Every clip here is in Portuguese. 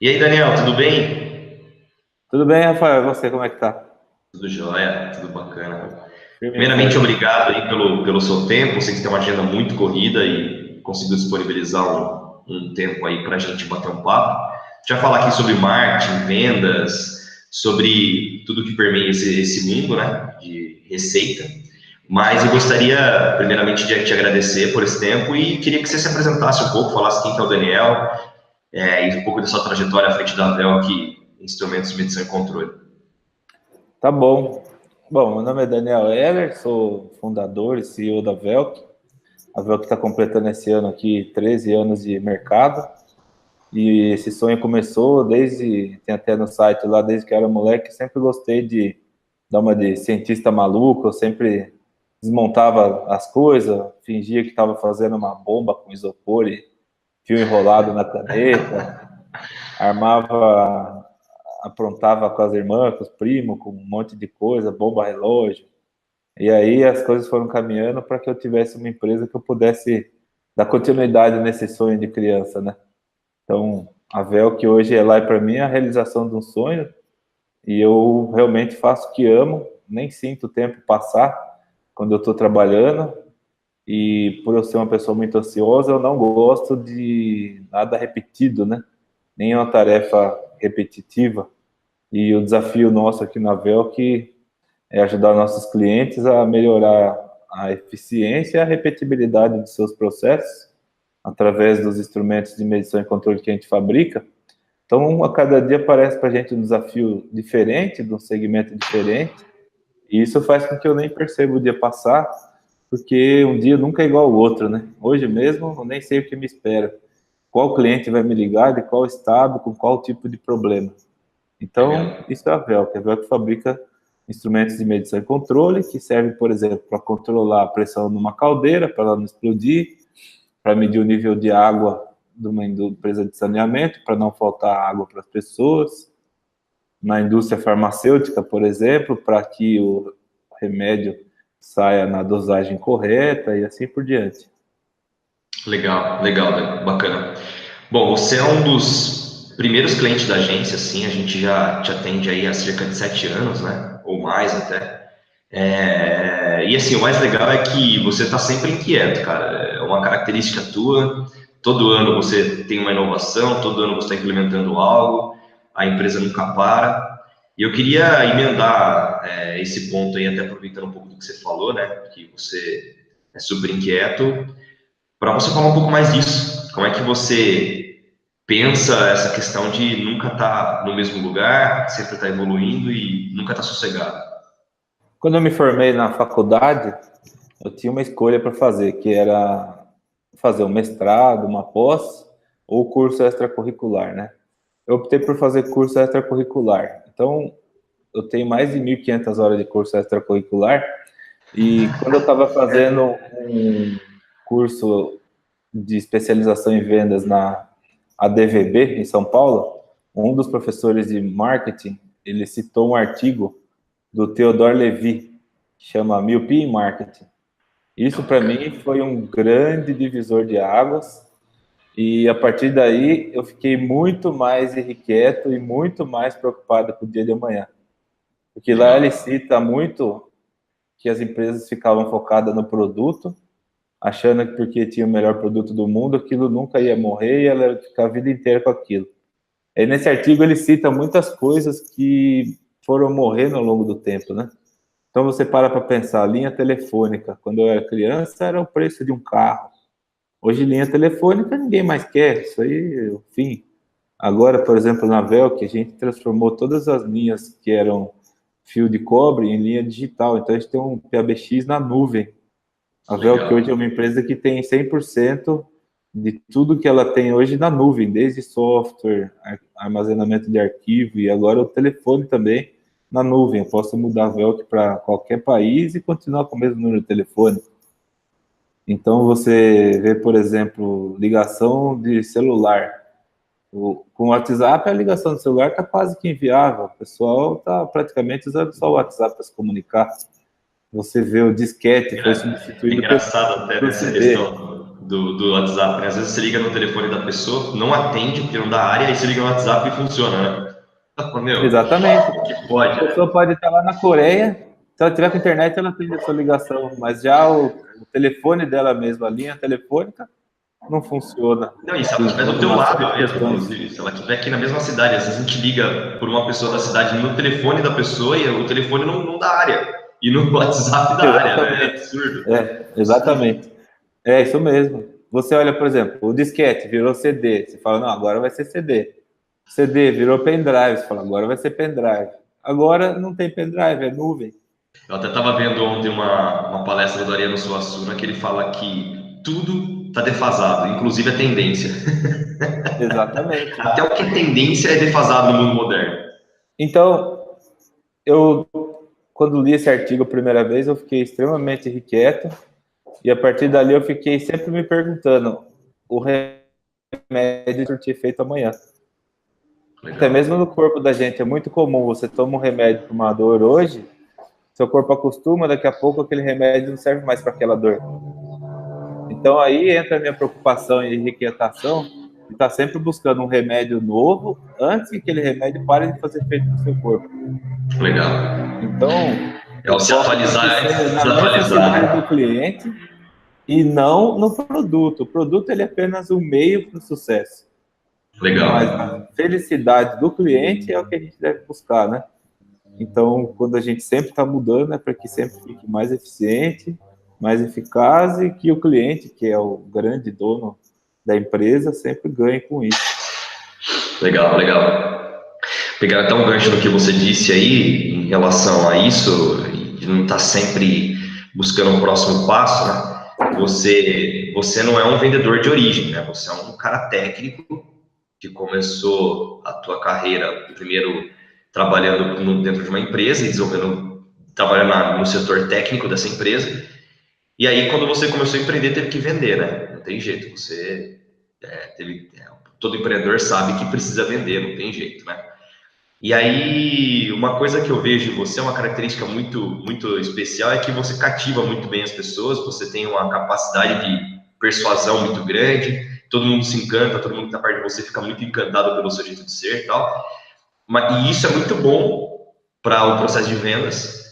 E aí, Daniel, tudo bem? Tudo bem, Rafael? E você, como é que tá? Tudo jóia, tudo bacana. Firme e Primeiramente, forte. obrigado aí pelo seu tempo. Eu sei que você tem uma agenda muito corrida e conseguiu disponibilizar um tempo aí para a gente bater um papo. Já falar aqui sobre marketing, vendas, sobre tudo que permeia esse mundo, né, de receita. Mas eu gostaria, primeiramente, de te agradecer por esse tempo e queria que você se apresentasse um pouco, falasse quem que é o Daniel, e um pouco da sua trajetória à frente da Velk, instrumentos de medição e controle. Tá bom. Bom, meu nome é Daniel Heller, sou fundador e CEO da Velk. A Velk está completando esse ano aqui 13 anos de mercado. E esse sonho começou tem até no site lá, desde que eu era moleque, sempre gostei de dar uma de cientista maluco, eu sempre desmontava as coisas, fingia que estava fazendo uma bomba com isopor e fio enrolado na caneta, armava, aprontava com as irmãs, com os primos, com um monte de coisa, bomba relógio. E aí as coisas foram caminhando para que eu tivesse uma empresa que eu pudesse dar continuidade nesse sonho de criança, né? Então, a Vel, que hoje é lá para mim, é a realização de um sonho, e eu realmente faço o que amo, nem sinto o tempo passar quando eu estou trabalhando, e por eu ser uma pessoa muito ansiosa, eu não gosto de nada repetido, né? Nem uma tarefa repetitiva. E o desafio nosso aqui na Velk é ajudar nossos clientes a melhorar a eficiência e a repetibilidade de seus processos através dos instrumentos de medição e controle que a gente fabrica. Então, a cada dia aparece para a gente um desafio diferente, de um segmento diferente, e isso faz com que eu nem perceba o dia passar, porque um dia nunca é igual ao outro, né? Hoje mesmo, eu nem sei o que me espera. Qual cliente vai me ligar, de qual estado, com qual tipo de problema. Então, Legal. isso é a Velcro fabrica instrumentos de medição e controle, que servem, por exemplo, para controlar a pressão numa caldeira, para ela não explodir, para medir o nível de água de uma empresa de saneamento, para não faltar água para as pessoas. Na indústria farmacêutica, por exemplo, para que o remédio saia na dosagem correta e assim por diante. Legal, legal, bacana. Bom, você é um dos primeiros clientes da agência, assim, a gente já te atende aí há cerca de 7 anos, né? Ou mais até. E assim, o mais legal é que você está sempre inquieto, cara. É uma característica tua. Todo ano você tem uma inovação, todo ano você está implementando algo, a empresa nunca para. E eu queria emendar esse ponto aí, até aproveitando um pouco do que você falou, né? Que você é super inquieto, para você falar um pouco mais disso. Como é que você pensa essa questão de nunca estar no mesmo lugar, sempre estar evoluindo e nunca estar sossegado? Quando eu me formei na faculdade, eu tinha uma escolha para fazer, que era fazer um mestrado, uma pós ou curso extracurricular, né? Eu optei por fazer curso extracurricular. Então, eu tenho mais de 1.500 horas de curso extracurricular e quando eu estava fazendo um curso de especialização em vendas na ADVB, em São Paulo, um dos professores de marketing, ele citou um artigo do Theodore Levy, que chama Miopia em Marketing. Isso, para mim, Bacana. foi um grande divisor de águas, e a partir daí eu fiquei muito mais irrequieto e muito mais preocupado com o dia de amanhã. Porque lá ele Legal. cita muito que as empresas ficavam focadas no produto, achando que porque tinha o melhor produto do mundo, aquilo nunca ia morrer e ela ia ficar a vida inteira com aquilo. Aí nesse artigo ele cita muitas coisas que foram morrendo ao longo do tempo, né? Então você para pensar, linha telefônica, quando eu era criança era o preço de um carro. Hoje linha telefônica ninguém mais quer, isso aí, enfim. Agora, por exemplo, na Velk, a gente transformou todas as linhas que eram fio de cobre em linha digital. Então a gente tem um PABX na nuvem. A Velk hoje é Legal. uma empresa que tem 100% de tudo que ela tem hoje na nuvem, desde software, armazenamento de arquivo e agora o telefone também na nuvem. Eu posso mudar a Velk para qualquer país e continuar com o mesmo número de telefone. Então você vê, por exemplo, ligação de celular. Com o WhatsApp, a ligação do celular está quase que inviável. O pessoal está praticamente usando só o WhatsApp para se comunicar. Você vê o disquete foi substituído Engraçado até pelo nessa CD. questão. do WhatsApp, né? Às vezes você liga no telefone da pessoa, não atende, porque não dá área, aí você liga no WhatsApp e funciona, né? Meu, Exatamente. que pode, A né? pessoa pode estar lá na Coreia, se ela tiver com internet, ela atende a sua ligação, mas já o telefone dela mesmo, a linha telefônica, não funciona. Não, e se ela Sim, estiver por do teu uma série lado de mesmo, questões. inclusive, se ela estiver aqui na mesma cidade, às vezes a gente liga por uma pessoa da cidade no telefone da pessoa e o telefone não dá área. E no WhatsApp dá área, né? É Exatamente. absurdo. Absurdo. Exatamente. É isso mesmo. Você olha, por exemplo, o disquete virou CD. Você fala, não, agora vai ser CD. CD virou pendrive. Você fala, agora vai ser pendrive. Agora não tem pendrive, é nuvem. Eu até estava vendo ontem uma palestra do Ariano Suassuna que ele fala que tudo está defasado, inclusive a tendência. Exatamente. Até o que é tendência é defasado no mundo moderno. Então, eu, quando li esse artigo a primeira vez, eu fiquei extremamente irrequieto. E a partir dali eu fiquei sempre me perguntando, o remédio surtir efeito amanhã. Até Legal. mesmo no corpo da gente é muito comum, você toma um remédio para uma dor hoje, seu corpo acostuma, daqui a pouco aquele remédio não serve mais para aquela dor. Então aí entra a minha preocupação e inquietação de estar sempre buscando um remédio novo antes que aquele remédio pare de fazer efeito no seu corpo. Legal. Então, É o eu se foco tem que atualizar antes de ser se na desatualizar, necessidade do né? cliente e não no produto. O produto ele é apenas um meio para o sucesso. Mas Legal. a felicidade do cliente é o que a gente deve buscar, né? Então, quando a gente sempre está mudando, é para que sempre fique mais eficiente, mais eficaz e que o cliente, que é o grande dono da empresa, sempre ganhe com isso. Legal, legal. Pegar até um gancho no que você disse aí em relação a isso, de não estar sempre buscando um próximo passo, né? Você não é um vendedor de origem, né? Você é um cara técnico que começou a tua carreira primeiro trabalhando dentro de uma empresa e desenvolvendo, trabalhando no setor técnico dessa empresa. E aí, quando você começou a empreender, teve que vender, né? Não tem jeito. Todo empreendedor sabe que precisa vender, não tem jeito, né? E aí, uma coisa que eu vejo em você, uma característica muito especial, é que você cativa muito bem as pessoas, você tem uma capacidade de persuasão muito grande, todo mundo se encanta, todo mundo que está perto de você fica muito encantado pelo seu jeito de ser e tal. E isso é muito bom para o processo de vendas,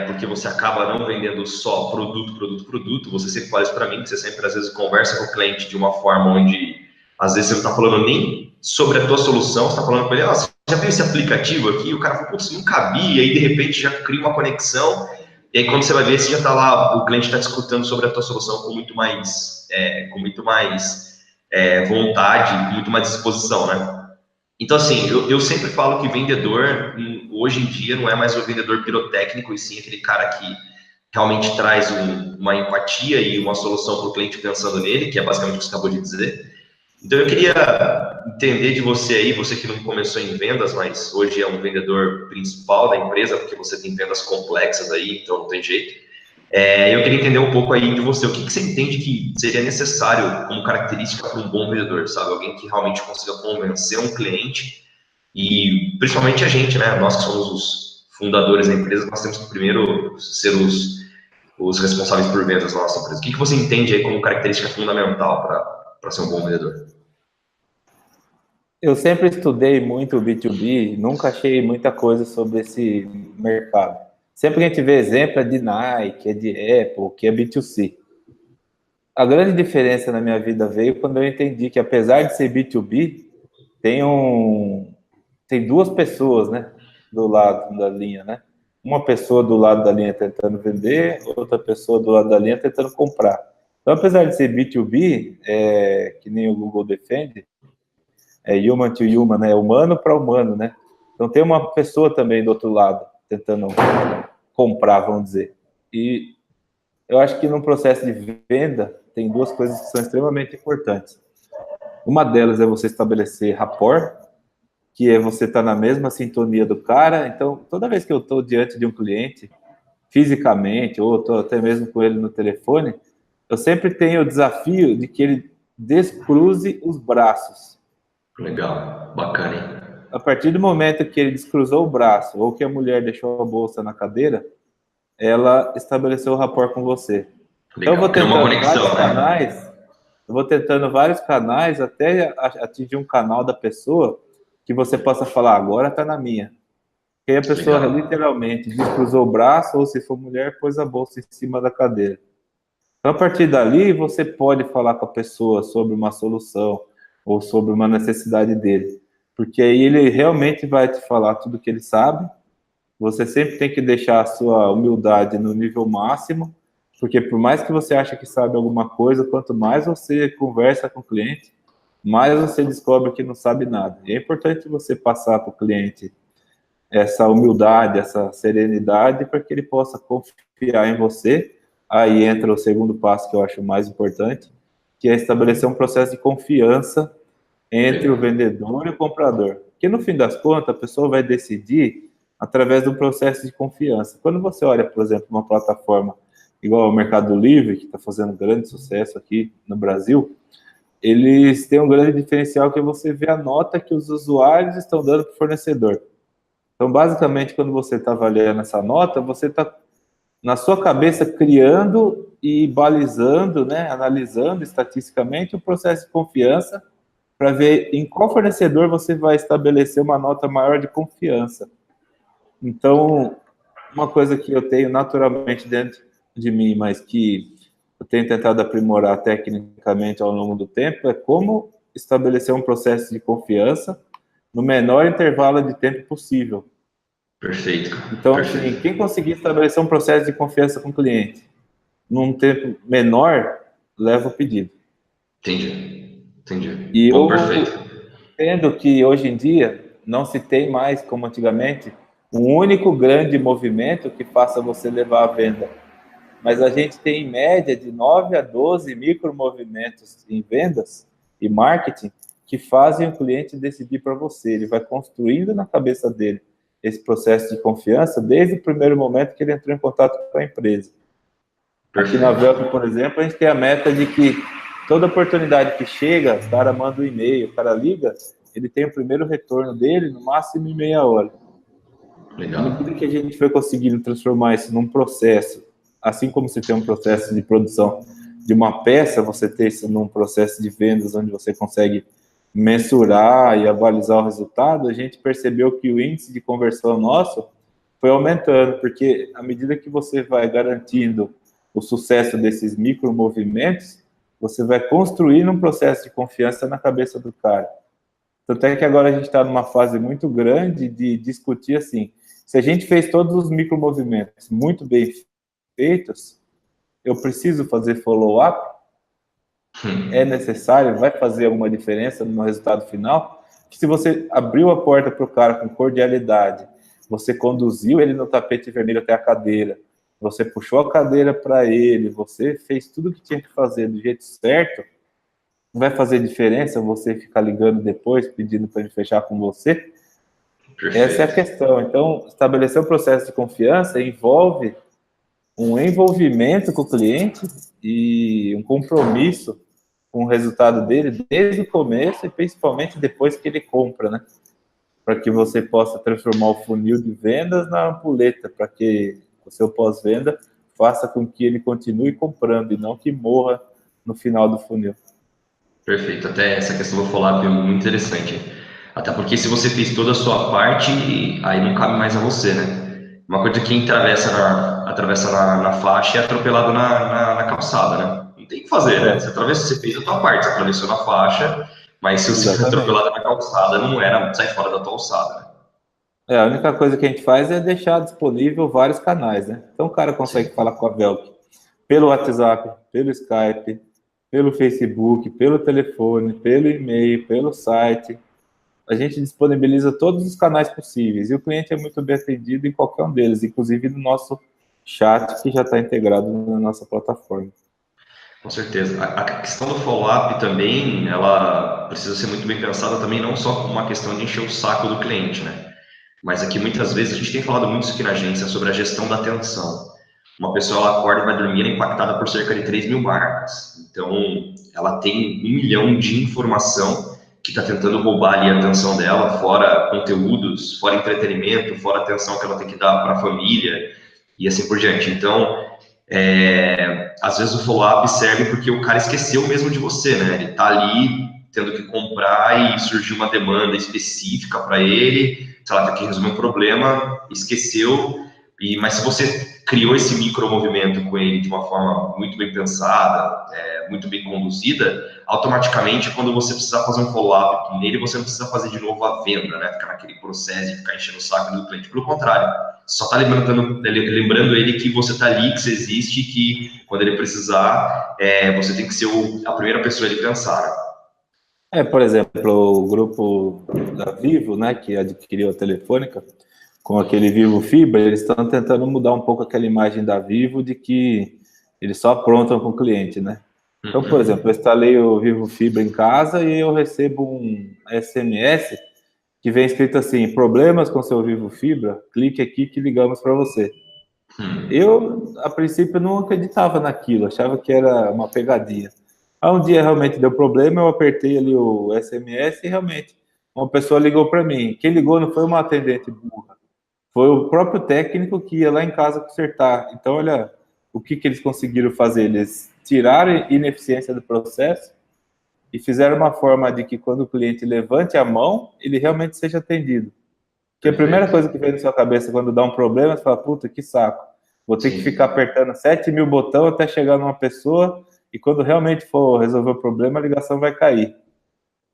porque você acaba não vendendo só produto, produto, produto. Você sempre fala isso para mim, que você sempre às vezes conversa com o cliente de uma forma onde às vezes você não está falando nem sobre a tua solução, você está falando com ele, você já viu esse aplicativo aqui? E o cara fala, putz, não cabia, e aí de repente já cria uma conexão, e aí quando você vai ver, você já está lá, o cliente está discutindo sobre a tua solução com muito mais, vontade, com muito mais disposição, né? Então, assim, eu sempre falo que vendedor, hoje em dia, não é mais o vendedor pirotécnico, e sim aquele cara que realmente traz uma empatia e uma solução para o cliente pensando nele, que é basicamente o que você acabou de dizer. Então, eu queria entender de você aí, você que não começou em vendas, mas hoje é um vendedor principal da empresa, porque você tem vendas complexas aí, então não tem jeito. Eu queria entender um pouco aí de você, o que você entende que seria necessário como característica para um bom vendedor, sabe? Alguém que realmente consiga convencer um cliente e principalmente a gente, né? Nós que somos os fundadores da empresa, nós temos que primeiro ser os responsáveis por vendas da nossa empresa. O que você entende aí como característica fundamental para ser um bom vendedor? Eu sempre estudei muito o B2B, nunca achei muita coisa sobre esse mercado. Sempre que a gente vê exemplo é de Nike, é de Apple, que é B2C. A grande diferença na minha vida veio quando eu entendi que, apesar de ser B2B, tem tem duas pessoas, né, do lado da linha, né? Uma pessoa do lado da linha tentando vender, outra pessoa do lado da linha tentando comprar. Então, apesar de ser B2B, que nem o Google defende, é human to human, né? Humano para humano, né? Então tem uma pessoa também do outro lado tentando comprar, vamos dizer. E eu acho que no processo de venda tem duas coisas que são extremamente importantes. Uma delas é você estabelecer rapport, que é você estar na mesma sintonia do cara. Então, toda vez que eu estou diante de um cliente, fisicamente, ou estou até mesmo com ele no telefone, eu sempre tenho o desafio de que ele descruze os braços. Legal, bacana, hein? A partir do momento que ele descruzou o braço, ou que a mulher deixou a bolsa na cadeira, ela estabeleceu o rapport com você. Então, eu vou Legal. Criou uma tentando vários conexão, né? canais, eu vou tentando vários canais até atingir um canal da pessoa que você possa falar, agora está na minha. Que aí a pessoa Legal. literalmente descruzou o braço, ou se for mulher, pôs a bolsa em cima da cadeira. Então, a partir dali, você pode falar com a pessoa sobre uma solução ou sobre uma necessidade dele. Porque aí ele realmente vai te falar tudo que ele sabe. Você sempre tem que deixar a sua humildade no nível máximo, porque por mais que você ache que sabe alguma coisa, quanto mais você conversa com o cliente, mais você descobre que não sabe nada. E é importante você passar para o cliente essa humildade, essa serenidade, para que ele possa confiar em você. Aí entra o segundo passo que eu acho mais importante, que é estabelecer um processo de confiança entre o Legal. vendedor e o comprador. Porque no fim das contas, a pessoa vai decidir através do processo de confiança. Quando você olha, por exemplo, uma plataforma igual ao Mercado Livre, que está fazendo grande sucesso aqui no Brasil, eles têm um grande diferencial que é você ver a nota que os usuários estão dando para o fornecedor. Então, basicamente, quando você está avaliando essa nota, você está, na sua cabeça, criando e balizando, né, analisando estatisticamente o processo de confiança para ver em qual fornecedor você vai estabelecer uma nota maior de confiança. Então, uma coisa que eu tenho naturalmente dentro de mim, mas que eu tenho tentado aprimorar tecnicamente ao longo do tempo, é como estabelecer um processo de confiança no menor intervalo de tempo possível. Perfeito, cara. Então, assim, Perfeito. quem conseguir estabelecer um processo de confiança com o cliente num tempo menor, leva o pedido. Entendi. Entendi. E Pô, perfeito. eu entendo que hoje em dia não se tem mais, como antigamente, um único grande movimento que faça você levar a venda. Mas a gente tem em média de 9 a 12 micromovimentos em vendas e marketing que fazem o cliente decidir para você. Ele vai construindo na cabeça dele esse processo de confiança desde o primeiro momento que ele entrou em contato com a empresa. Aqui na Perfeito. Velcro, por exemplo, a gente tem a meta de que toda oportunidade que chega, o cara manda um e-mail, o cara liga, ele tem o primeiro retorno dele no máximo em meia hora. À medida que a Legal. gente foi conseguindo transformar isso num processo, assim como você tem um processo de produção de uma peça, você tem isso num processo de vendas onde você consegue mensurar e avalizar o resultado, a gente percebeu que o índice de conversão nosso foi aumentando, porque à medida que você vai garantindo o sucesso desses micromovimentos, você vai construindo um processo de confiança na cabeça do cara. Tanto é que agora a gente está numa fase muito grande de discutir assim, se a gente fez todos os micromovimentos muito bem feitos, eu preciso fazer follow-up? É Hum. necessário? Vai fazer alguma diferença no resultado final? Que se você abriu a porta para o cara com cordialidade, você conduziu ele no tapete vermelho até a cadeira, você puxou a cadeira para ele, você fez tudo o que tinha que fazer do jeito certo, não vai fazer diferença você ficar ligando depois, pedindo para ele fechar com você? Essa é a Perfeito. questão. Então, estabelecer um processo de confiança envolve um envolvimento com o cliente e um compromisso com o resultado dele desde o começo e principalmente depois que ele compra, né? Para que você possa transformar o funil de vendas na ampulheta, para que o seu pós-venda faça com que ele continue comprando e não que morra no final do funil. Perfeito. Até essa questão do follow-up é muito interessante. Até porque se você fez toda a sua parte, aí não cabe mais a você, né? Uma coisa que atravessa na faixa é atropelado na calçada, né? Não tem o que fazer, né? É, Você fez a tua parte, você atravessou na faixa, mas se você foi exatamente. atropelado na calçada, não era sair fora da tua alçada, né? É, a única coisa que a gente faz é deixar disponível vários canais, né? Então o cara consegue falar Sim. com a Velk pelo WhatsApp, pelo Skype, pelo Facebook, pelo telefone, pelo e-mail, pelo site. A gente disponibiliza todos os canais possíveis e o cliente é muito bem atendido em qualquer um deles, inclusive no nosso chat que já está integrado na nossa plataforma. Com certeza. A questão do follow-up também, ela precisa ser muito bem pensada também, não só como uma questão de encher o saco do cliente, né? Mas aqui muitas vezes a gente tem falado muito isso aqui na agência sobre a gestão da atenção. Uma pessoa ela acorda e vai dormir ela é impactada por cerca de 3 mil marcas. Então, ela tem 1 milhão de informação que está tentando roubar ali a atenção dela, fora conteúdos, fora entretenimento, fora atenção que ela tem que dar para a família e assim por diante. Então, Às vezes o follow-up serve porque o cara esqueceu mesmo de você, né? Ele tá ali tendo que comprar e surgiu uma demanda específica para ele, sei lá, tem que resolver um problema, esqueceu, mas se você criou esse micro movimento com ele de uma forma muito bem pensada, muito bem conduzida, automaticamente, quando você precisar fazer um follow-up nele, você não precisa fazer de novo a venda, né? Ficar naquele processo de ficar enchendo o saco do cliente. Pelo contrário, só está lembrando ele que você está ali, que você existe, que quando ele precisar, você tem que ser a primeira pessoa a ele pensar, né? Por exemplo, o grupo da Vivo, né, que adquiriu a Telefônica, com aquele Vivo Fibra, eles estão tentando mudar um pouco aquela imagem da Vivo de que eles só aprontam com o cliente, né? Então, por exemplo, eu instalei o Vivo Fibra em casa e eu recebo um SMS que vem escrito assim: problemas com seu Vivo Fibra? Clique aqui que ligamos para você. Eu, a princípio, não acreditava naquilo, achava que era uma pegadinha. Aí um dia realmente deu problema, eu apertei ali o SMS e realmente uma pessoa ligou para mim. Quem ligou não foi uma atendente burra, foi o próprio técnico que ia lá em casa consertar. Então, olha o que eles conseguiram fazer. Eles tiraram a ineficiência do processo e fizeram uma forma de que quando o cliente levante a mão, ele realmente seja atendido. Porque a primeira Perfeito. coisa que vem na sua cabeça quando dá um problema, você fala, puta, que saco. Vou ter que ficar Sim. apertando 7.000 botões até chegar numa pessoa e quando realmente for resolver o problema, a ligação vai cair.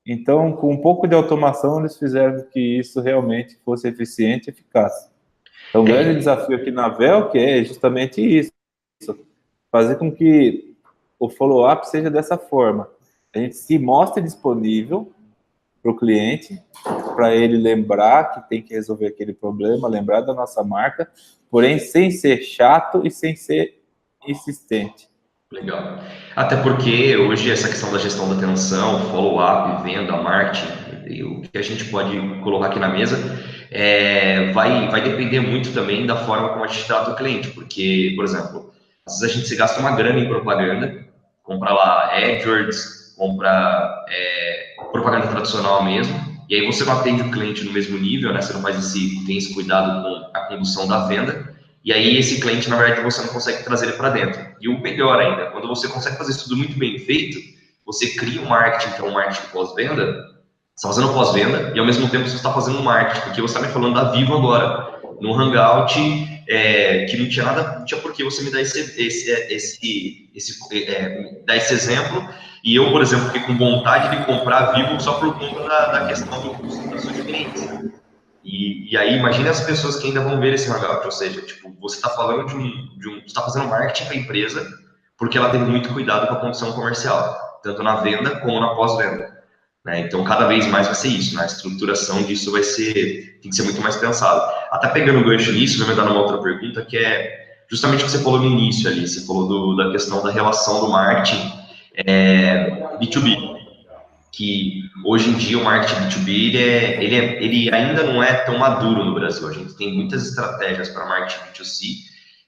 Então, com um pouco de automação, eles fizeram que isso realmente fosse eficiente e eficaz. Então, o grande É, desafio aqui na Velk é justamente isso, fazer com que o follow-up seja dessa forma. A gente se mostre disponível para o cliente, para ele lembrar que tem que resolver aquele problema, lembrar da nossa marca, porém sem ser chato e sem ser insistente. legal. Até porque hoje essa questão da gestão da atenção, follow-up, venda, marketing, e o que a gente pode colocar aqui na mesa, vai depender muito também da forma como a gente trata o cliente. Porque, por exemplo, às vezes a gente se gasta uma grana em propaganda, compra lá AdWords, compra propaganda tradicional mesmo, e aí você não atende o cliente no mesmo nível, né? Você não tem esse cuidado com a condução da venda. E aí esse cliente, na verdade, você não consegue trazer ele para dentro. E o melhor ainda, quando você consegue fazer isso tudo muito bem feito, você cria um marketing, que é um marketing pós-venda, você está fazendo pós-venda e ao mesmo tempo você está fazendo marketing, porque você está me falando da Vivo agora, no Hangout, que não tinha nada, não tinha por que você me dar dar esse exemplo, e eu, por exemplo, fiquei com vontade de comprar a Vivo só por conta da questão da sua experiência. E aí, imagine as pessoas que ainda vão ver esse hangout, ou seja, tipo, você está falando você está fazendo marketing para a empresa porque ela teve muito cuidado com a condição comercial, tanto na venda como na pós-venda, né? Então, cada vez mais vai ser isso, né? A estruturação disso tem que ser muito mais pensado. Até pegando o gancho nisso, vai me dar uma outra pergunta, que é justamente o que você falou no início ali, você falou da questão da relação do marketing B2B, que hoje em dia o marketing B2B ele ainda não é tão maduro no Brasil. A gente tem muitas estratégias para marketing B2C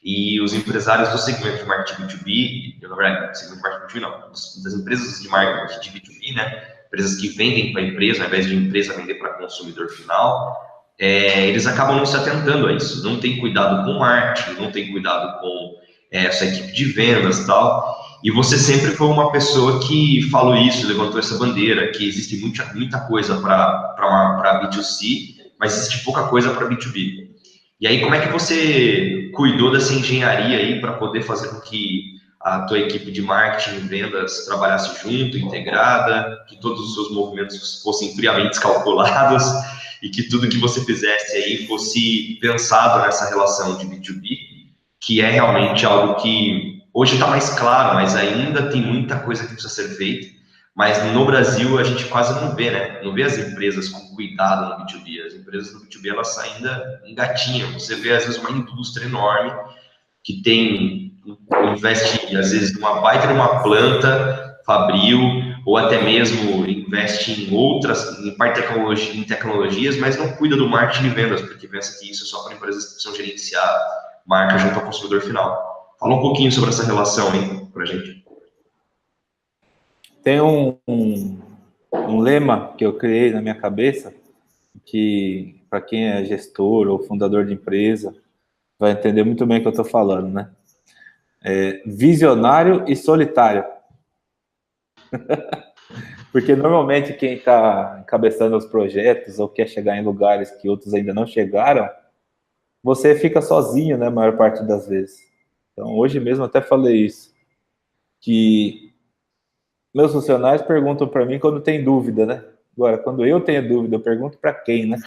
e os empresários do segmento de marketing B2B, na verdade, segmento de marketing B2B não, das empresas de marketing de B2B, né, empresas que vendem para a empresa, ao invés de empresa vender para consumidor final, eles acabam não se atentando a isso. Não tem cuidado com marketing, não tem cuidado com essa equipe de vendas e tal. E você sempre foi uma pessoa que falou isso, levantou essa bandeira, que existe muita coisa para B2C, mas existe pouca coisa para B2B. E aí, como é que você cuidou dessa engenharia aí para poder fazer com que a tua equipe de marketing e vendas trabalhasse junto, integrada, que todos os seus movimentos fossem friamente calculados e que tudo que você fizesse aí fosse pensado nessa relação de B2B, que é realmente algo que hoje está mais claro, mas ainda tem muita coisa que precisa ser feita. Mas no Brasil a gente quase não vê, né? Não vê as empresas com cuidado no B2B. As empresas no B2B elas ainda engatinham. Você vê às vezes uma indústria enorme que investe às vezes numa baita numa planta fabril ou até mesmo investe em tecnologias, mas não cuida do marketing e vendas, porque pensa que isso é só para empresas que precisam gerenciar marca junto ao consumidor final. Fala um pouquinho sobre essa relação aí para a gente. Tem um lema que eu criei na minha cabeça, que para quem é gestor ou fundador de empresa vai entender muito bem o que eu estou falando, né? visionário e solitário. Porque normalmente quem está encabeçando os projetos ou quer chegar em lugares que outros ainda não chegaram, você fica sozinho, né, a maior parte das vezes. Então, hoje mesmo até falei isso, que meus funcionários perguntam para mim quando tem dúvida, né? Agora, quando eu tenho dúvida, eu pergunto para quem, né?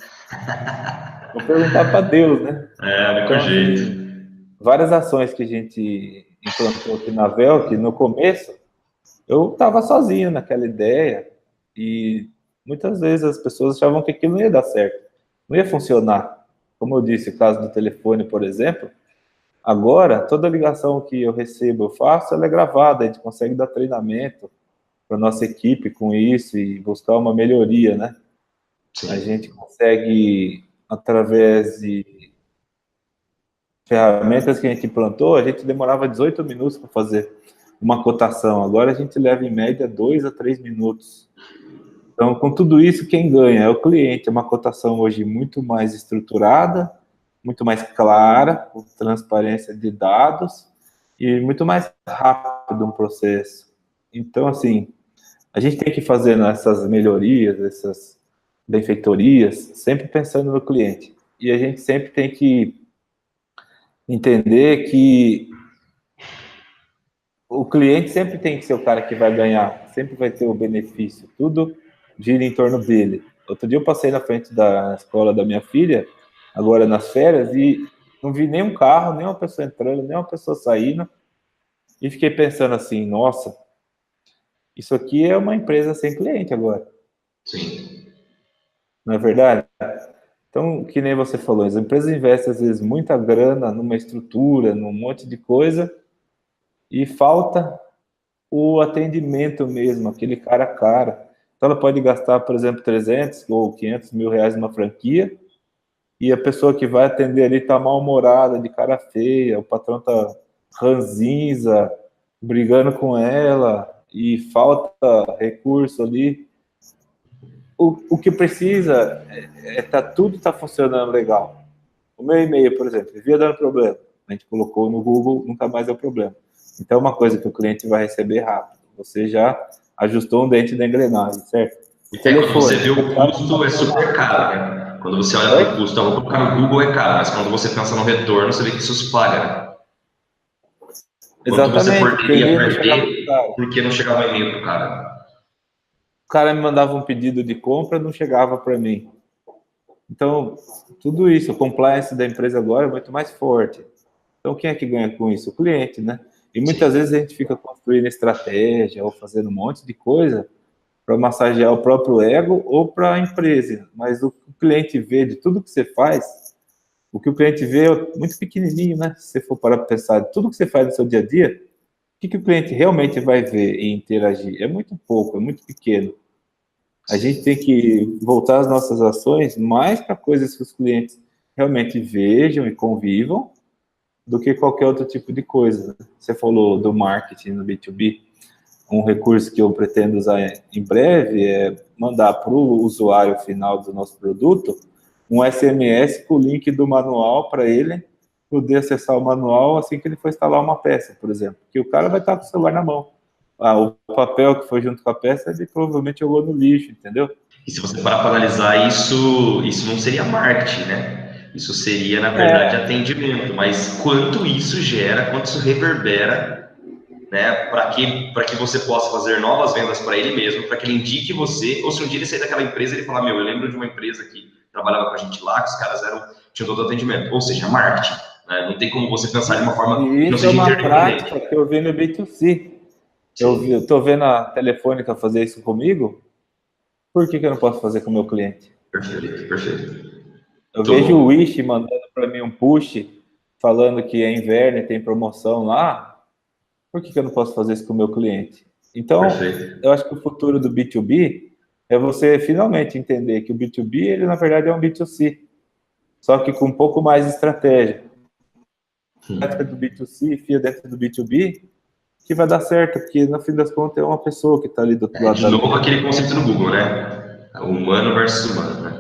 Vou perguntar para Deus, né? É, o único Então, jeito. assim, várias ações que a gente implantou aqui na Vel, que no começo eu estava sozinho naquela ideia e muitas vezes as pessoas achavam que aquilo não ia dar certo, não ia funcionar. Como eu disse, o caso do telefone, por exemplo, agora toda ligação que eu recebo, eu faço, ela é gravada, a gente consegue dar treinamento para nossa equipe com isso e buscar uma melhoria, né? A Sim. gente consegue, através de ferramentas que a gente implantou, a gente demorava 18 minutos para fazer uma cotação. Agora a gente leva em média 2 a 3 minutos. Então, com tudo isso, quem ganha é o cliente. É uma cotação hoje muito mais estruturada, muito mais clara, com transparência de dados e muito mais rápido um processo. Então, assim, a gente tem que fazer essas melhorias, essas benfeitorias, sempre pensando no cliente. E a gente sempre tem que entender que o cliente sempre tem que ser o cara que vai ganhar, sempre vai ter o benefício, tudo gira em torno dele. Outro dia eu passei na frente da escola da minha filha, agora nas férias, e não vi nenhum carro, nem uma pessoa entrando, nem uma pessoa saindo, e fiquei pensando assim, nossa, isso aqui é uma empresa sem cliente agora, Sim. não é verdade? Então, que nem você falou, as empresas investem às vezes muita grana numa estrutura, num monte de coisa, e falta o atendimento mesmo, aquele cara a cara. Então ela pode gastar, por exemplo, 300 ou 500 mil reais numa franquia e a pessoa que vai atender ali está mal-humorada, de cara feia, o patrão está ranzinza, brigando com ela e falta recurso ali. O que precisa tudo está funcionando legal. O meu e-mail, por exemplo, vivia dando problema. A gente colocou no Google, nunca mais é o problema. Então, é uma coisa que o cliente vai receber rápido. Você já ajustou um dente da engrenagem, certo? O Quando você telefone. vê o custo, é super caro, né? Quando você olha para o Oi? custo, eu vou colocar no Google é caro, mas quando você pensa no retorno, você vê que isso se paga, né? Quanto você Exatamente, porque o poderia e-mail não chegava perder para o cara. porque não chegava e-mail pro cara? O cara me mandava um pedido de compra, não chegava para mim. Então, tudo isso, o compliance da empresa agora é muito mais forte. Então, quem é que ganha com isso? O cliente, né? E muitas vezes Sim. a gente fica construindo estratégia ou fazendo um monte de coisa para massagear o próprio ego ou para a empresa. Mas o que o cliente vê de tudo que você faz, o que o cliente vê é muito pequenininho, né? Se você for parar para pensar, de tudo que você faz no seu dia a dia, o que o cliente realmente vai ver e interagir? É muito pouco, é muito pequeno. A gente tem Sim. que voltar as nossas ações mais para coisas que os clientes realmente vejam e convivam do que qualquer outro tipo de coisa. Você falou do marketing no B2B, um recurso que eu pretendo usar em breve é mandar para o usuário final do nosso produto um SMS com o link do manual para ele poder acessar o manual assim que ele for instalar uma peça, por exemplo. Que o cara vai estar com o celular na mão. Ah, o papel que foi junto com a peça, ele provavelmente jogou no lixo, entendeu? E se você parar para analisar isso não seria marketing, né? Isso seria, na verdade, É, atendimento. Mas quanto isso gera, quanto isso reverbera, né? Para que você possa fazer novas vendas para ele mesmo, para que ele indique você, ou se um dia ele sair daquela empresa, ele falar, meu, eu lembro de uma empresa que trabalhava com a gente lá, que os caras tinham todo atendimento. Ou seja, marketing. Né? Não tem como você pensar de uma forma e que não isso é seja uma interdependente. prática que eu vi no B2C. Eu Sim, estou vendo a Telefônica fazer isso comigo, por que eu não posso fazer com o meu cliente? perfeito, perfeito. Eu Muito vejo o bom. Wish mandando para mim um push falando que é inverno e tem promoção lá, por que eu não posso fazer isso com o meu cliente? Então, Perfeito. eu acho que o futuro do B2B é você finalmente entender que o B2B, ele na verdade é um B2C, só que com um pouco mais de estratégia. A prática do B2C enfia dentro do B2B, que vai dar certo, porque no fim das contas é uma pessoa que está ali do outro lado De da novo, linha. aquele conceito do Google, né? Humano versus humano, né?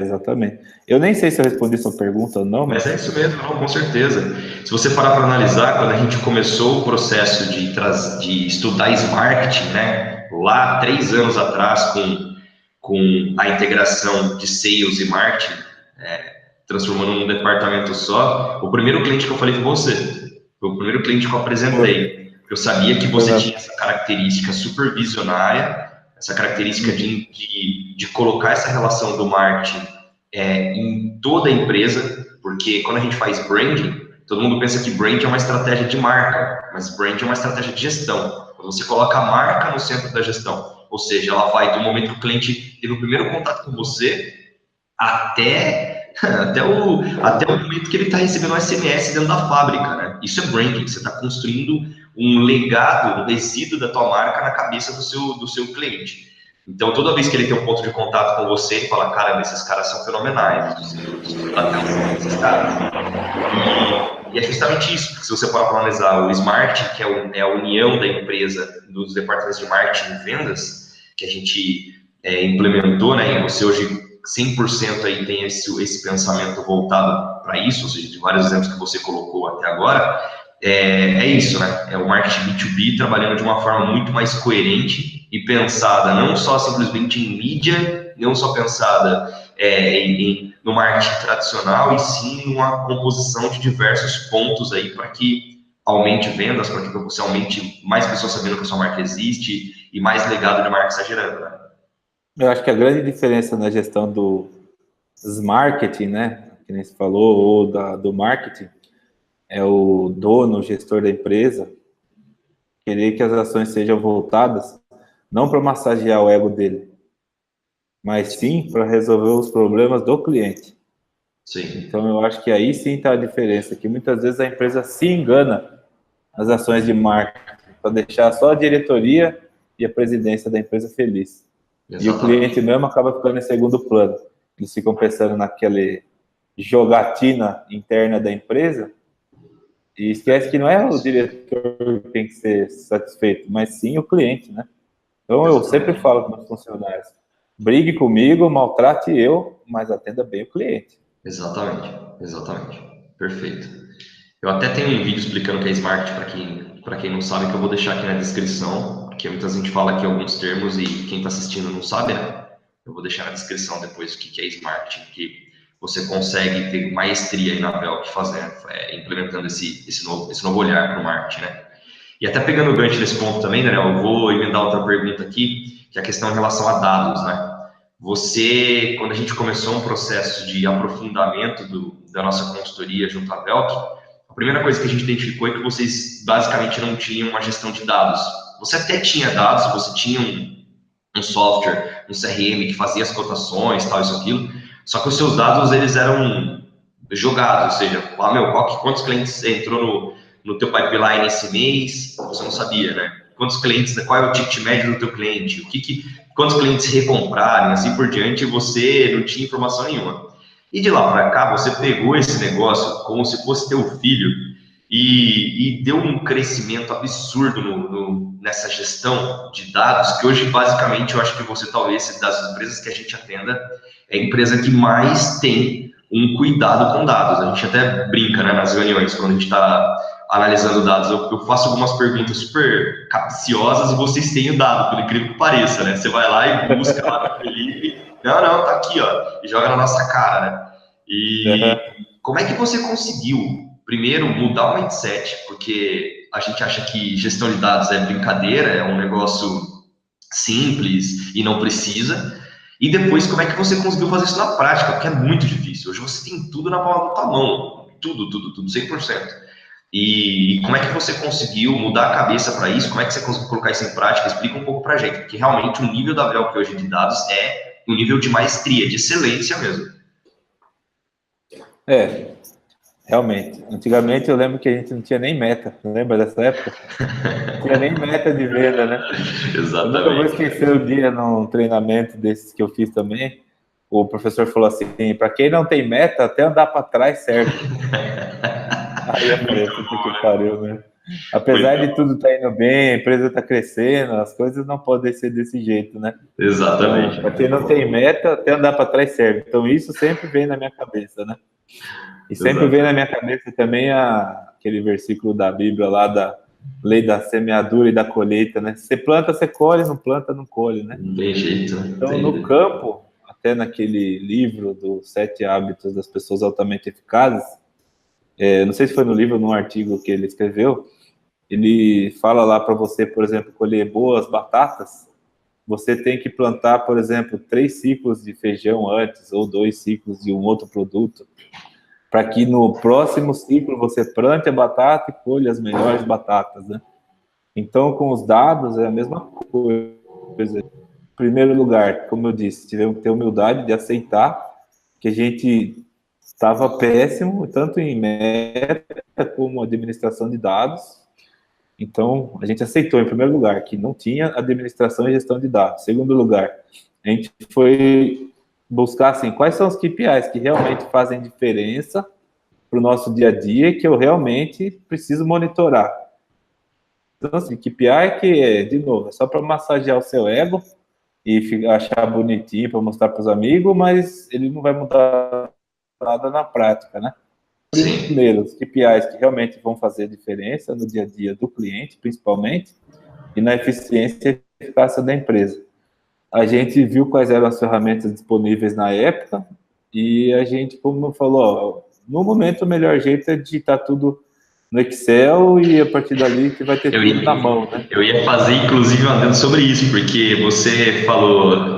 Exatamente. Eu nem sei se eu respondi sua pergunta ou não, Mas é isso mesmo, não, com certeza. Se você parar para analisar, quando a gente começou o processo de estudar Smarketing, né, lá 3 anos atrás, com a integração de Sales e Marketing, transformando num departamento só, o primeiro cliente que eu falei foi você. Foi o primeiro cliente que eu apresentei. Eu sabia que você tinha essa característica supervisionária, essa característica de colocar essa relação do marketing em toda a empresa, porque quando a gente faz branding, todo mundo pensa que branding é uma estratégia de marca, mas branding é uma estratégia de gestão. Quando você coloca a marca no centro da gestão, ou seja, ela vai do momento que o cliente teve o primeiro contato com você até o momento que ele está recebendo um SMS dentro da fábrica, né? Isso é branding, você está construindo um legado, um resíduo da tua marca na cabeça do seu cliente. Então, toda vez que ele tem um ponto de contato com você, ele fala, cara, esses caras são fenomenais, atenção desses caras. E é justamente isso, porque se você for analisar o Smart, que é a união da empresa, dos departamentos de marketing e vendas, que a gente implementou, né, e você hoje 100% aí tem esse pensamento voltado para isso, ou seja, de vários exemplos que você colocou até agora, é isso, né? É o marketing B2B trabalhando de uma forma muito mais coerente e pensada não só simplesmente em mídia, não só pensada no marketing tradicional, e sim numa composição de diversos pontos aí para que aumente vendas, para que você aumente mais pessoas sabendo que a sua marca existe e mais legado de marca está gerando, né? Eu acho que a grande diferença na gestão do marketing, né, que nem se falou, ou do marketing, é o dono, o gestor da empresa, querer que as ações sejam voltadas não para massagear o ego dele, mas sim para resolver os problemas do cliente. Sim. Então eu acho que aí sim está a diferença, que muitas vezes a empresa se engana nas ações de marketing para deixar só a diretoria e a presidência da empresa feliz. Exatamente. E o cliente mesmo acaba ficando em segundo plano. Eles ficam pensando naquele jogatina interna da empresa e esquece que não é o diretor que tem que ser satisfeito, mas sim o cliente, né? Então eu sempre falo para os funcionários, brigue comigo, maltrate eu, mas atenda bem o cliente. Exatamente. Perfeito. Eu até tenho um vídeo explicando o que é Smart para quem não sabe, que eu vou deixar aqui na descrição, porque muita gente fala aqui alguns termos e quem está assistindo não sabe, né? Eu vou deixar na descrição depois o que é Smart, que você consegue ter maestria aí na Belk fazendo, implementando esse novo olhar para o marketing, né? E até pegando o gancho nesse ponto também, Daniel, eu vou emendar outra pergunta aqui, que é a questão em relação a dados, né? Você, quando a gente começou um processo de aprofundamento da nossa consultoria junto à Belk, a primeira coisa que a gente identificou é que vocês basicamente não tinham uma gestão de dados. Você até tinha dados, você tinha um software, um CRM que fazia as cotações, tal, isso, aquilo, só que os seus dados, eles eram jogados, ou seja, quantos clientes entrou no teu pipeline esse mês, você não sabia, né? Quantos clientes, qual é o ticket médio do teu cliente, quantos clientes recompraram, assim por diante, você não tinha informação nenhuma. E de lá para cá, você pegou esse negócio como se fosse teu filho e deu um crescimento absurdo nessa gestão de dados, que hoje, basicamente, eu acho que você, talvez, das empresas que a gente atenda, é a empresa que mais tem um cuidado com dados. A gente até brinca, né, nas reuniões, quando a gente está analisando dados, eu faço algumas perguntas super capciosas e vocês têm o dado, pelo incrível que pareça, né? Você vai lá e busca lá no Felipe, não, tá aqui, ó, e joga na nossa cara, né? E como é que você conseguiu, primeiro, mudar o mindset, porque a gente acha que gestão de dados é brincadeira, é um negócio simples e não precisa, e depois como é que você conseguiu fazer isso na prática, porque é muito difícil. Hoje você tem tudo na palma da tua mão, tudo, 100%. E como é que você conseguiu mudar a cabeça para isso? Como é que você conseguiu colocar isso em prática? Explica um pouco para a gente, porque realmente o nível da Belk hoje de dados é um nível de maestria, de excelência mesmo. Realmente. Antigamente eu lembro que a gente não tinha nem meta. Lembra dessa época? Não tinha nem meta de venda, né? Exatamente. Eu nunca vou esquecer o dia num treinamento desses que eu fiz também. O professor falou assim, para quem não tem meta, até andar para trás serve. Aí eu falei, puta que pariu, né? Apesar de tudo estar indo bem, a empresa está crescendo, as coisas não podem ser desse jeito, né? Então, Exatamente. para quem não tem meta, até andar para trás serve. Então, isso sempre vem na minha cabeça, né? E sempre vem na Exato. minha cabeça também aquele versículo da Bíblia lá da lei da semeadura e da colheita, né? Você planta, você colhe, não planta, não colhe, né? Não tem jeito, né? Não Então, tem no jeito. campo, até naquele livro dos 7 hábitos das pessoas altamente eficazes, não sei se foi no livro ou num artigo que ele escreveu, ele fala lá para você, por exemplo, colher boas batatas, você tem que plantar, por exemplo, 3 ciclos de feijão antes, ou 2 ciclos de um outro produto, para que no próximo ciclo você plante a batata e colhe as melhores batatas, né? Então, com os dados é a mesma coisa. Em primeiro lugar, como eu disse, tivemos que ter humildade de aceitar que a gente estava péssimo, tanto em meta como administração de dados. Então, a gente aceitou, em primeiro lugar, que não tinha administração e gestão de dados. Em segundo lugar, a gente foi buscar, assim, quais são os KPIs que realmente fazem diferença para o nosso dia a dia, que eu realmente preciso monitorar. Então, assim, KPI que é, de novo, é só para massagear o seu ego e achar bonitinho para mostrar para os amigos, mas ele não vai mudar nada na prática, né? Sim. Primeiro, os KPIs que realmente vão fazer diferença no dia a dia do cliente, principalmente, e na eficiência e eficácia da empresa. A gente viu quais eram as ferramentas disponíveis na época e a gente, como falou, ó, no momento o melhor jeito é digitar tudo no Excel e a partir dali você vai ter Eu tudo na ia, mão, né? eu ia fazer, inclusive, um adendo sobre isso, porque você falou,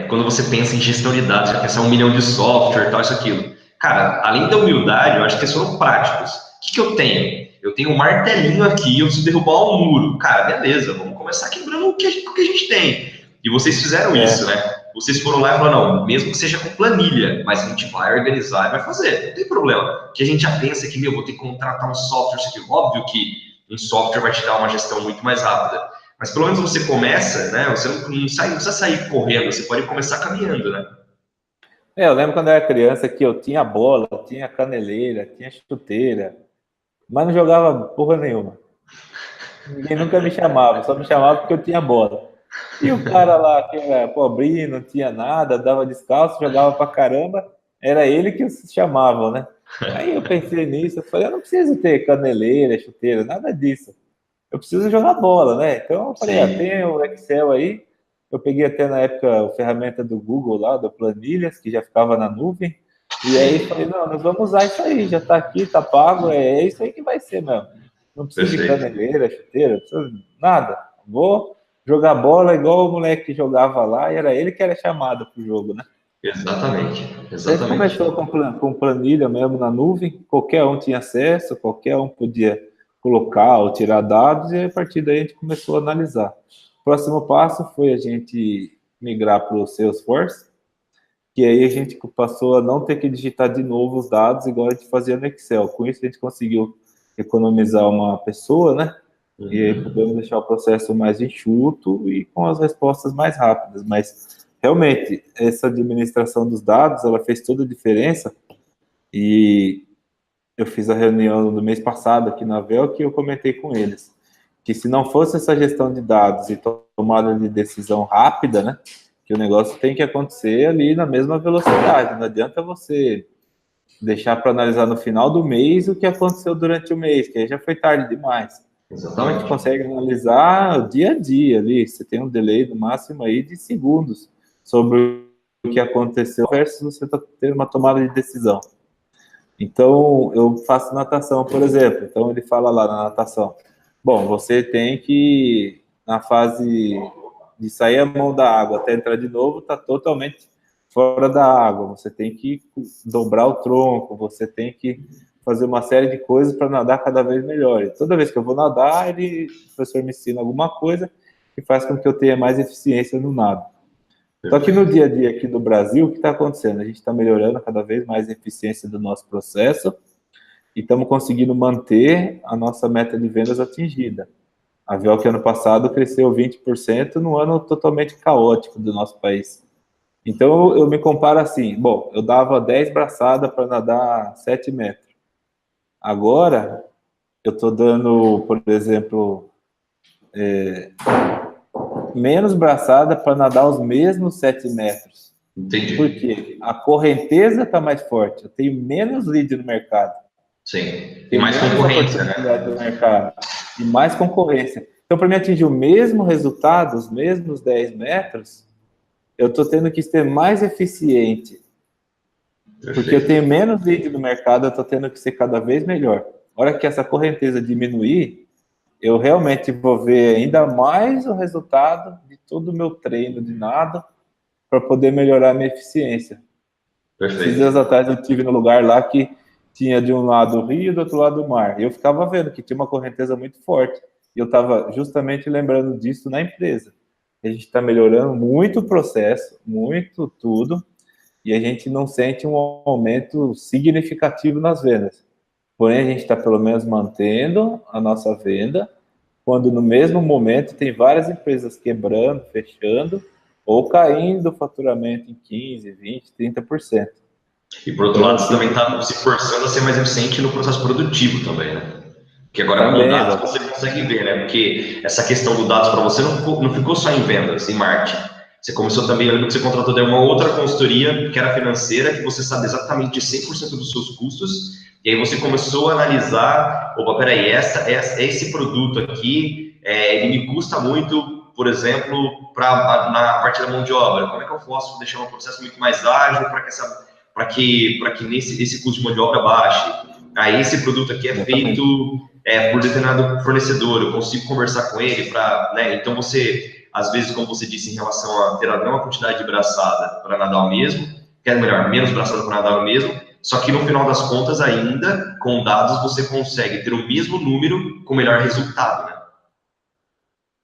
quando você pensa em gestão de dados, você vai pensar 1 milhão de software, tal, isso, aquilo. Cara, além da humildade, eu acho que eles foram práticos. O que que eu tenho? Eu tenho um martelinho aqui, eu preciso derrubar um muro. Cara, beleza, vamos começar quebrando o que a gente tem. E vocês fizeram isso, É, né? Vocês foram lá e falaram, não, mesmo que seja com planilha, mas a gente vai organizar e vai fazer, não tem problema. Que a gente já pensa que, meu, vou ter que contratar um software, isso aqui. Óbvio que um software vai te dar uma gestão muito mais rápida. Mas pelo menos você começa, né? Você não precisa sair correndo, você pode começar caminhando, né? eu lembro quando eu era criança que eu tinha bola, tinha caneleira, tinha chuteira, mas não jogava porra nenhuma. Ninguém nunca me chamava, só me chamava porque eu tinha bola. E o cara lá, que era pobrinho, não tinha nada, dava descalço, jogava pra caramba, era ele que se chamava, né? Aí eu pensei nisso, eu falei, eu não preciso ter caneleira, chuteira, nada disso. Eu preciso jogar bola, né? Então eu falei, tem Sim, o Excel aí. Eu peguei até na época a ferramenta do Google lá, da Planilhas, que já ficava na nuvem. E aí falei, sim, não, nós vamos usar isso aí, já tá aqui, tá pago, é isso aí que vai ser mesmo. Não preciso de perfeito. caneleira, chuteira, não preciso de nada. Vou jogar bola igual o moleque que jogava lá, e era ele que era chamado pro jogo, né? Exatamente, A gente exatamente. começou com planilha mesmo na nuvem, qualquer um tinha acesso, qualquer um podia colocar ou tirar dados, e a partir daí a gente começou a analisar. O próximo passo foi a gente migrar para o Salesforce, que aí a gente passou a não ter que digitar de novo os dados igual a gente fazia no Excel. Com isso a gente conseguiu economizar uma pessoa, né? E aí Uhum. podemos deixar o processo mais enxuto e com as respostas mais rápidas. Mas realmente essa administração dos dados, ela fez toda a diferença. E eu fiz a reunião no mês passado aqui na Vel que eu comentei com eles que se não fosse essa gestão de dados e tomada de decisão rápida, né, que o negócio tem que acontecer ali na mesma velocidade. Não adianta você deixar para analisar no final do mês o que aconteceu durante o mês, que aí já foi tarde demais. Então a gente Exatamente. consegue analisar o dia a dia ali. Você tem um delay no máximo aí de segundos sobre o que aconteceu versus você ter uma tomada de decisão. Então, eu faço natação, por exemplo. Então, ele fala lá na natação: bom, você tem que, na fase de sair a mão da água até entrar de novo, está totalmente fora da água. Você tem que dobrar o tronco, você tem que fazer uma série de coisas para nadar cada vez melhor. E toda vez que eu vou nadar, o professor me ensina alguma coisa que faz com que eu tenha mais eficiência no nado. Só que no Perfeito. dia a dia aqui do Brasil, o que está acontecendo? A gente está melhorando cada vez mais a eficiência do nosso processo e estamos conseguindo manter a nossa meta de vendas atingida. A Vel, que ano passado cresceu 20% num ano totalmente caótico do nosso país. Então eu me comparo assim: bom, eu dava 10 braçadas para nadar 7 metros. Agora eu estou dando, por exemplo, menos braçada para nadar os mesmos 7 metros. Entendi. Por quê? A correnteza está mais forte, eu tenho menos lead no mercado. Sim. E Tenho mais menos concorrência, oportunidade né? no mercado e mais concorrência. Então, para mim atingir o mesmo resultado, os mesmos 10 metros, eu estou tendo que ser mais eficiente. Porque eu Perfeito. tenho menos lead no mercado, eu estou tendo que ser cada vez melhor. A hora que essa correnteza diminuir, eu realmente vou ver ainda mais o resultado de todo o meu treino de nada para poder melhorar a minha eficiência. Esses dias Perfeito. atrás eu estive no lugar lá que tinha de um lado o rio e do outro lado o mar. E eu ficava vendo que tinha uma correnteza muito forte. E eu estava justamente lembrando disso na empresa. A gente está melhorando muito o processo, muito tudo, e a gente não sente um aumento significativo nas vendas. Porém, a gente está pelo menos mantendo a nossa venda, quando no mesmo momento tem várias empresas quebrando, fechando, ou caindo o faturamento em 15, 20, 30%. E por outro Então, lado, eu você também sinto está se forçando a ser mais eficiente no processo produtivo também, né? Porque agora com também, dados você exatamente. consegue ver, né? Porque essa questão do dados para você não ficou só em vendas, em marketing. Você começou também, eu lembro que você contratou daí uma outra consultoria, que era financeira, que você sabe exatamente de 100% dos seus custos, e aí você começou a analisar, opa, peraí, esse produto aqui, ele me custa muito, por exemplo, na parte da mão de obra. Como é que eu posso deixar um processo muito mais ágil para que esse custo de mão de obra baixe? Aí esse produto aqui é feito Exatamente. por determinado fornecedor, eu consigo conversar com ele para, né? Então você, às vezes, como você disse, em relação a ter a mesma quantidade de braçada para nadar o mesmo, quer melhor, menos braçada para nadar o mesmo, só que no final das contas, ainda, com dados, você consegue ter o mesmo número com melhor resultado, né?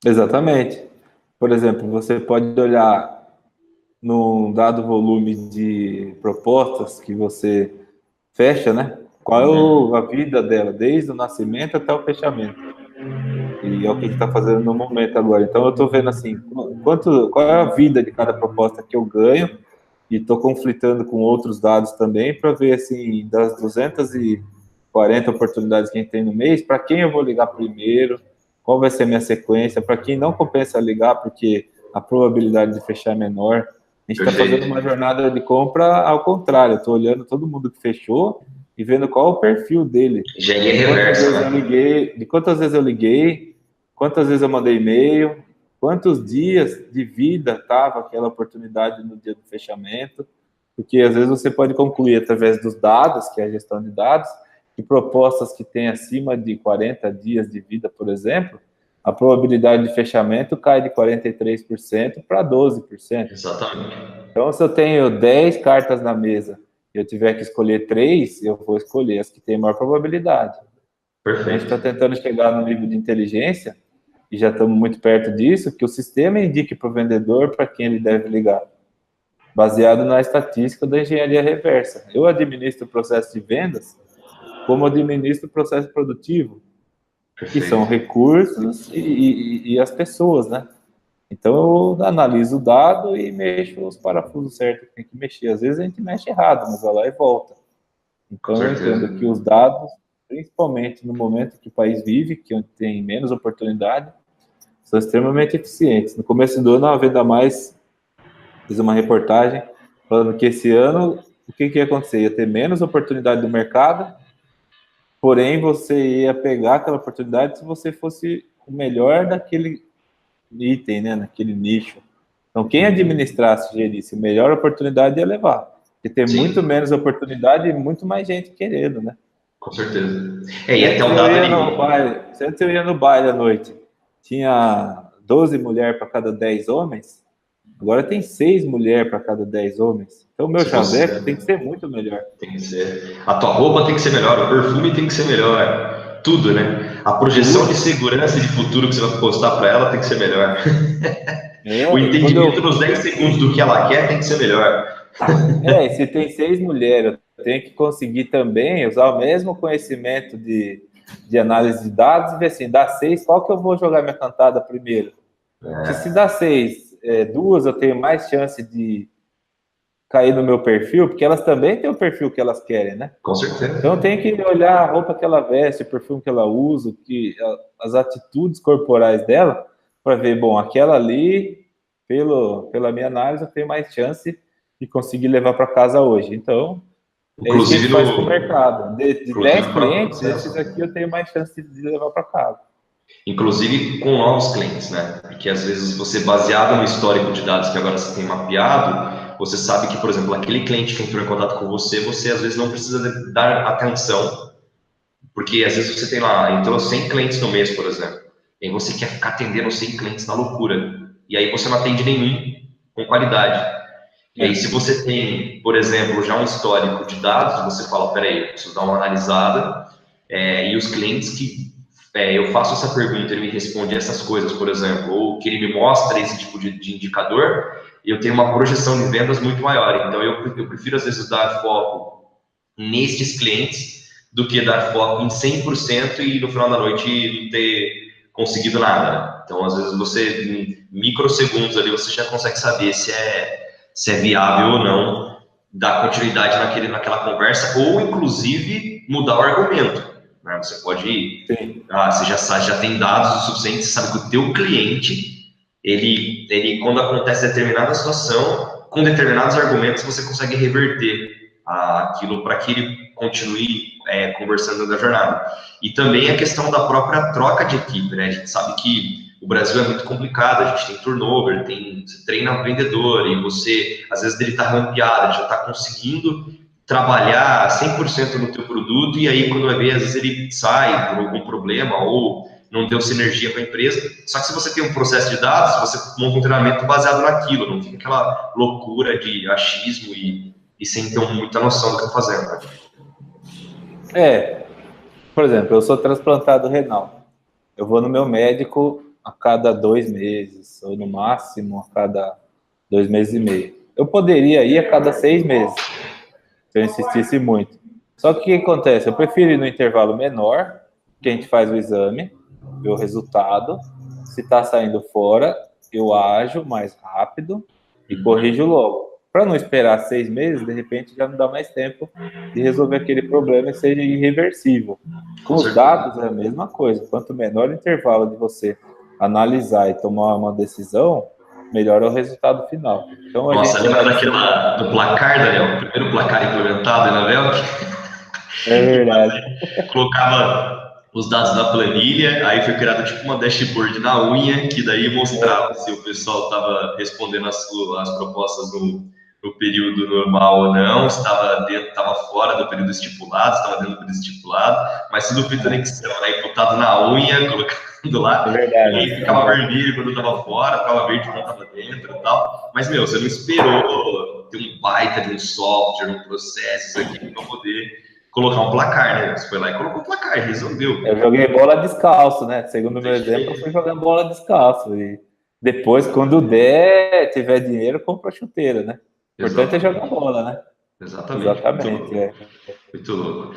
Exatamente. Por exemplo, você pode olhar num dado volume de propostas que você fecha, né? Qual é Uhum. a vida dela, desde o nascimento até o fechamento. E é o que a gente está fazendo no momento agora. Então, eu estou vendo assim, qual é a vida de cada proposta que eu ganho, e estou conflitando com outros dados também para ver, assim, das 240 oportunidades que a gente tem no mês, para quem eu vou ligar primeiro, qual vai ser a minha sequência, para quem não compensa ligar, porque a probabilidade de fechar é menor. A gente está fazendo uma Perfeito. jornada de compra ao contrário, estou olhando todo mundo que fechou e vendo qual é o perfil dele, Engenharia de quantas reversa, vezes eu né? liguei, quantas vezes eu mandei e-mail, quantos dias de vida estava aquela oportunidade no dia do fechamento, porque às vezes você pode concluir através dos dados, que é a gestão de dados, que propostas que têm acima de 40 dias de vida, por exemplo, a probabilidade de fechamento cai de 43% para 12%. Exatamente. Então, se eu tenho 10 cartas na mesa e eu tiver que escolher 3, eu vou escolher as que têm maior probabilidade. Então, a gente está Perfeito. tentando chegar no nível de inteligência, e já estamos muito perto disso, que o sistema indique para o vendedor para quem ele deve ligar, baseado na estatística da engenharia reversa. Eu administro o processo de vendas como administro o processo produtivo, que são Perfeito. recursos e as pessoas, né? Então, eu analiso o dado e mexo os parafusos certos que tem que mexer. Às vezes a gente mexe errado, mas vai lá e volta. Com Então, eu certeza. entendo que os dados, principalmente no momento que o país vive, que onde tem menos oportunidade, são extremamente eficientes. No começo do ano, a Venda Mais fiz uma reportagem falando que esse ano, o que ia acontecer? Ia ter menos oportunidade do mercado, porém você ia pegar aquela oportunidade se você fosse o melhor daquele item, né, naquele nicho. Então, quem administrasse, gerisse melhor oportunidade ia levar. Porque tem muito Sim, menos oportunidade e muito mais gente querendo, né? com certeza. E até Antes o eu dado, ia no ele. baile, antes eu ia no baile à noite. Tinha 12 mulheres para cada 10 homens. Agora tem 6 mulheres para cada 10 homens. Então, o meu Se chaveco você tem que ser muito melhor. tem que ser. A tua roupa tem que ser melhor, o perfume tem que ser melhor. Tudo, né? A projeção de Tudo. segurança e de futuro que você vai postar para ela tem que ser melhor. O É, e quando entendimento eu. nos 10 segundos do que ela quer tem que ser melhor. É, e se tem 6 mulheres, eu tenho que conseguir também usar o mesmo conhecimento de análise de dados e ver assim, dá 6, qual que eu vou jogar minha cantada primeiro? Porque se dá 6, duas eu tenho mais chance de cair no meu perfil, porque elas também têm o perfil que elas querem, né? Com certeza. Então tem que olhar a roupa que ela veste, o perfume que ela usa, as atitudes corporais dela, para ver, bom, aquela ali, pela minha análise, eu tenho mais chance de conseguir levar para casa hoje. Então, é isso que a Inclusive gente faz com o mercado. De 10 inclusive para clientes, esses processo. aqui eu tenho mais chance de levar para casa. Inclusive com novos clientes, né? Porque às vezes você, baseado no histórico de dados que agora você tem mapeado, você sabe que, por exemplo, aquele cliente que entrou em contato com você, você às vezes não precisa dar atenção, porque às vezes você tem lá, entrou 100 clientes no mês, por exemplo, e aí você quer ficar atendendo 100 clientes na loucura, e aí você não atende nenhum com qualidade. E aí, se você tem, por exemplo, já um histórico de dados, você fala, peraí, eu preciso dar uma analisada, e os clientes que eu faço essa pergunta, ele me responde essas coisas, por exemplo, ou que ele me mostra esse tipo de indicador, eu tenho uma projeção de vendas muito maior. Então, eu prefiro, às vezes, dar foco nestes clientes do que dar foco em 100% e no final da noite não ter conseguido nada. Então, às vezes, você, em microsegundos ali, você já consegue saber se é viável ou não dar continuidade naquela conversa, ou inclusive mudar o argumento. Né? Você pode, você já tem dados o suficiente, você sabe que o teu cliente, ele quando acontece determinada situação, com determinados argumentos, você consegue reverter aquilo para que ele continue conversando da jornada. E também a questão da própria troca de equipe, né? A gente sabe que o Brasil é muito complicado, a gente tem turnover, você treina vendedor e você, às vezes, ele está rampeado, ele já está conseguindo trabalhar 100% no teu produto e aí, quando vai ver, às vezes ele sai por algum problema ou não deu sinergia com a empresa. Só que se você tem um processo de dados, você monta um treinamento baseado naquilo, não fica aquela loucura de achismo e sem ter muita noção do que está fazendo. Né? Por exemplo, eu sou transplantado renal. Eu vou no meu médico a cada 2 meses, ou no máximo a cada 2 meses e meio. Eu poderia ir a cada 6 meses, se eu insistisse muito. Só que o que acontece? Eu prefiro ir no intervalo menor, que a gente faz o exame, ver o resultado. Se está saindo fora, eu ajo mais rápido e corrijo logo. Para não esperar 6 meses, de repente já não dá mais tempo de resolver aquele problema e ser irreversível. Com os dados é a mesma coisa. Quanto menor o intervalo de você analisar e tomar uma decisão, melhor é o resultado final. Então, Nossa, lembra do placar, Daniel? O primeiro placar implementado na Velk? É verdade. Colocava os dados na planilha, aí foi criado tipo uma dashboard na unha, que daí mostrava se o pessoal estava respondendo as propostas no período normal ou não, se estava dentro, estava fora do período estipulado, se estava dentro do período estipulado, mas tudo feito no Excel, né? Imputado na unha, colocando lá, verdade, e aí ficava vermelho quando estava fora, ficava verde quando estava dentro e tal. Mas, meu, você não esperou ter um baita de um software, um processo, isso aqui, para poder colocar um placar, né? Você foi lá e colocou o placar, resolveu. Eu joguei bola descalço, né? Segundo o meu exemplo, eu fui jogar bola descalço. E depois, quando tiver dinheiro, compra chuteira, né? O importante é jogar bola, né? Exatamente. Exatamente, Muito louco.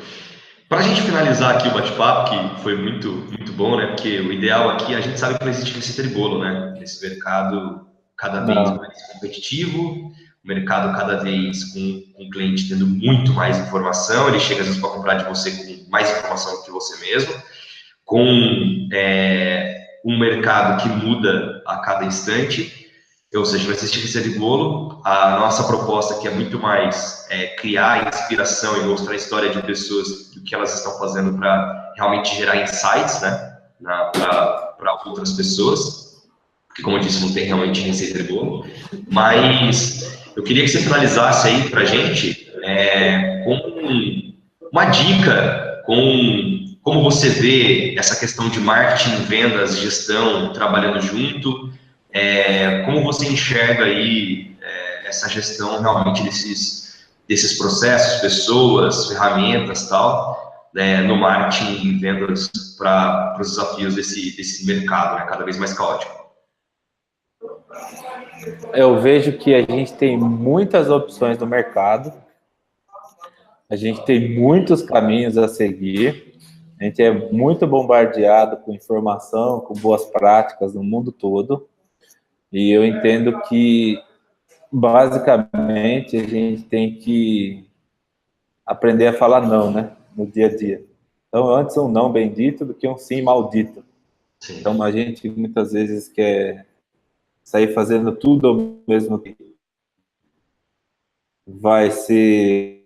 Para a gente finalizar aqui o bate-papo, que foi muito, muito bom, né? Porque o ideal aqui, a gente sabe que não existe receita de bolo, né? Nesse mercado cada vez mais competitivo, o mercado cada vez com o cliente tendo muito mais informação, ele chega às vezes para comprar de você com mais informação do que você mesmo, com um mercado que muda a cada instante, ou seja, não existe receita de bolo. A nossa proposta aqui é muito mais criar inspiração e mostrar a história de pessoas, do que elas estão fazendo para realmente gerar insights, né, para outras pessoas, porque, como eu disse, não tem realmente receita de bolo. Mas eu queria que você finalizasse aí para a gente com uma dica, com como você vê essa questão de marketing, vendas, gestão, trabalhando junto, como você enxerga aí essa gestão realmente desses processos, pessoas, ferramentas, tal, no marketing e vendas para os desafios desse mercado, né, cada vez mais caótico? Eu vejo que a gente tem muitas opções no mercado, a gente tem muitos caminhos a seguir, a gente é muito bombardeado com informação, com boas práticas no mundo todo, e eu entendo que Basicamente, a gente tem que aprender a falar não, né? No dia a dia. Então, antes um não bendito do que um sim maldito. Sim. Então, a gente muitas vezes quer sair fazendo tudo ao mesmo tempo. Vai ser.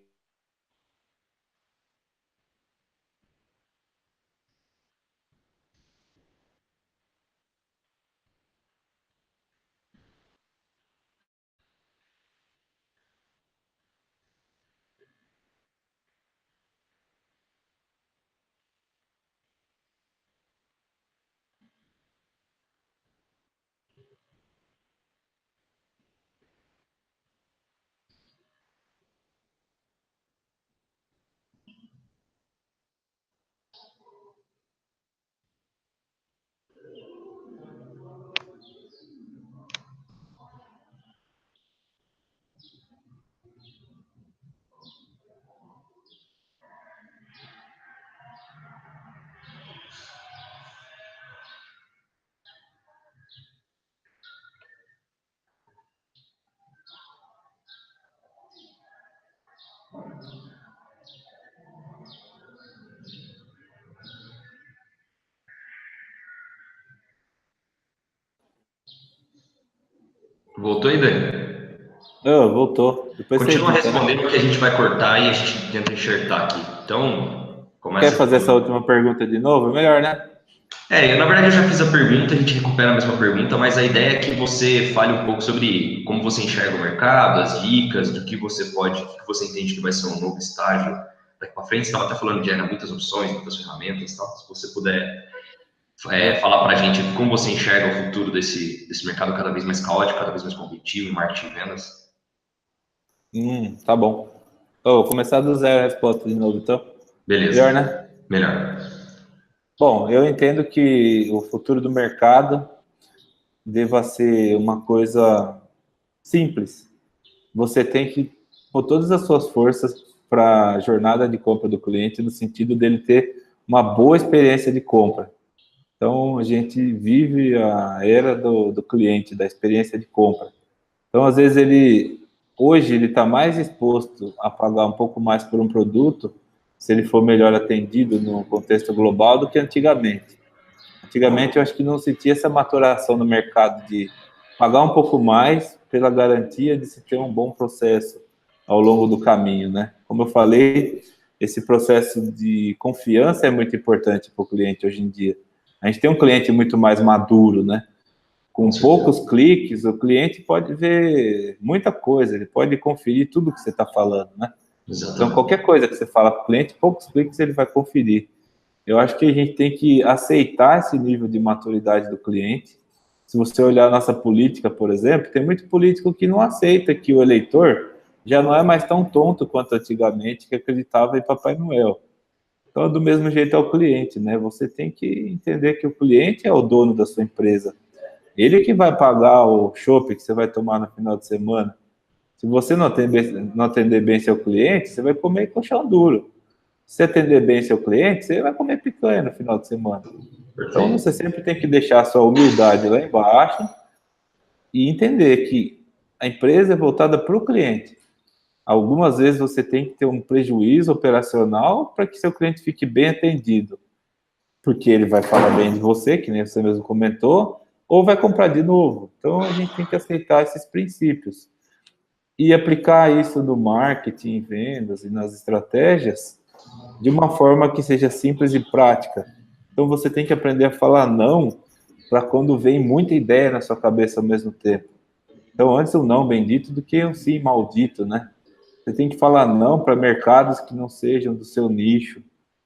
Voltou aí, Dani? Oh, voltou. Depois você Continua edita, né? respondendo que a gente vai cortar e a gente tenta enxertar aqui. Então, Quer começa fazer essa falando. última pergunta de novo? Melhor, né? Na verdade eu já fiz a pergunta, a gente recupera a mesma pergunta, mas a ideia é que você fale um pouco sobre como você enxerga o mercado, as dicas, do que você pode, o que você entende que vai ser um novo estágio daqui para frente. Você estava até falando de era muitas opções, muitas ferramentas, e tal. Se você puder falar para a gente como você enxerga o futuro desse mercado cada vez mais caótico, cada vez mais competitivo em marketing e vendas. Tá bom. Oh, vou começar do zero a resposta de novo, então. Beleza, Melhor, né? melhor. Bom, eu entendo que o futuro do mercado deva ser uma coisa simples. Você tem que pôr todas as suas forças para a jornada de compra do cliente, no sentido dele ter uma boa experiência de compra. Então, a gente vive a era do cliente, da experiência de compra. Então, às vezes, hoje, ele está mais exposto a pagar um pouco mais por um produto, se ele for melhor atendido no contexto global, do que antigamente. Antigamente, eu acho que não se tinha essa maturação no mercado de pagar um pouco mais pela garantia de se ter um bom processo ao longo do caminho, né? Como eu falei, esse processo de confiança é muito importante para o cliente hoje em dia. A gente tem um cliente muito mais maduro, né? Com Com certeza. poucos cliques, o cliente pode ver muita coisa, ele pode conferir tudo que você está falando, né? Então, Exatamente. qualquer coisa que você fala para o cliente, poucos cliques ele vai conferir. Eu acho que a gente tem que aceitar esse nível de maturidade do cliente. Se você olhar a nossa política, por exemplo, tem muito político que não aceita que o eleitor já não é mais tão tonto quanto antigamente, que acreditava em Papai Noel. Então, do mesmo jeito é o cliente, né? Você tem que entender que o cliente é o dono da sua empresa. Ele que vai pagar o chopp que você vai tomar no final de semana. Se você não atender bem seu cliente, você vai comer colchão duro. Se você atender bem seu cliente, você vai comer picanha no final de semana. Então, Perfeito. você sempre tem que deixar a sua humildade lá embaixo e entender que a empresa é voltada para o cliente. Algumas vezes você tem que ter um prejuízo operacional para que seu cliente fique bem atendido, porque ele vai falar bem de você, que nem você mesmo comentou, ou vai comprar de novo. Então, a gente tem que aceitar esses princípios e aplicar isso no marketing, vendas e nas estratégias de uma forma que seja simples e prática. Então você tem que aprender a falar não para quando vem muita ideia na sua cabeça ao mesmo tempo. Então antes um não bendito do que um sim maldito, né? Você tem que falar não para mercados que não sejam do seu nicho,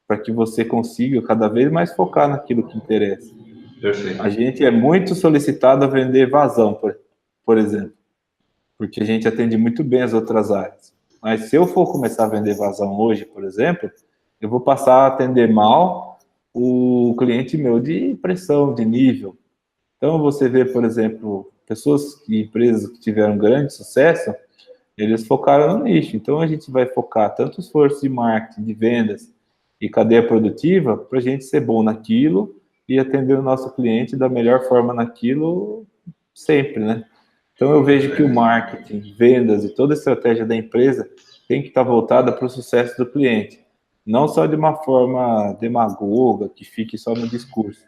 para que você consiga cada vez mais focar naquilo que interessa. A Perfeito. gente é muito solicitado a vender vazão, por exemplo, porque a gente atende muito bem as outras áreas. Mas se eu for começar a vender vazão hoje, por exemplo, eu vou passar a atender mal o cliente meu de pressão, de nível. Então, você vê, por exemplo, pessoas e empresas que tiveram grande sucesso, eles focaram no nicho. Então, a gente vai focar tanto esforço de marketing, de vendas e cadeia produtiva para a gente ser bom naquilo e atender o nosso cliente da melhor forma naquilo sempre, né? Então, eu vejo que o marketing, vendas e toda a estratégia da empresa tem que estar voltada para o sucesso do cliente. Não só de uma forma demagoga, que fique só no discurso,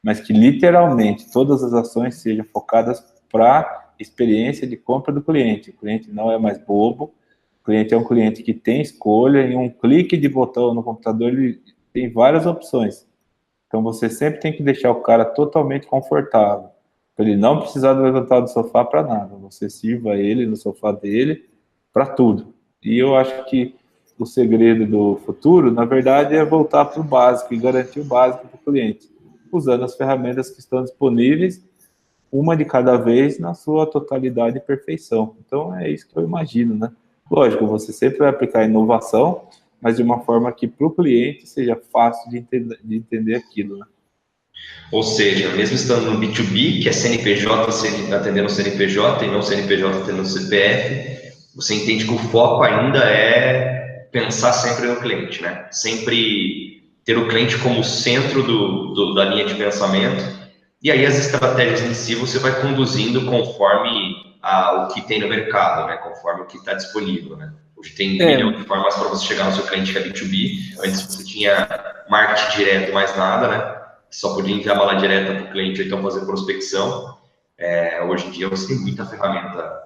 mas que literalmente todas as ações sejam focadas para a experiência de compra do cliente. O cliente não é mais bobo, o cliente é um cliente que tem escolha, em um clique de botão no computador ele tem várias opções. Então, você sempre tem que deixar o cara totalmente confortável, para ele não precisar levantar do sofá para nada. Você sirva ele no sofá dele para tudo. E eu acho que o segredo do futuro, na verdade, é voltar para o básico e garantir o básico para o cliente, usando as ferramentas que estão disponíveis, uma de cada vez, na sua totalidade e perfeição. Então, é isso que eu imagino, né? Lógico, você sempre vai aplicar inovação, mas de uma forma que para o cliente seja fácil de entender aquilo, né? Ou seja, mesmo estando no B2B, que é CNPJ atendendo CNPJ e não CNPJ atendendo CPF, você entende que o foco ainda é pensar sempre no cliente, né? Sempre ter o cliente como centro da linha de pensamento, e aí as estratégias em si você vai conduzindo conforme o que tem no mercado, né? Conforme o que está disponível, né? Hoje tem um milhão de formas para você chegar no seu cliente que é B2B. Antes você tinha marketing direto, mais nada, né? Só podia enviar bala direta para o cliente ou então fazer prospecção. Hoje em dia você tem muita ferramenta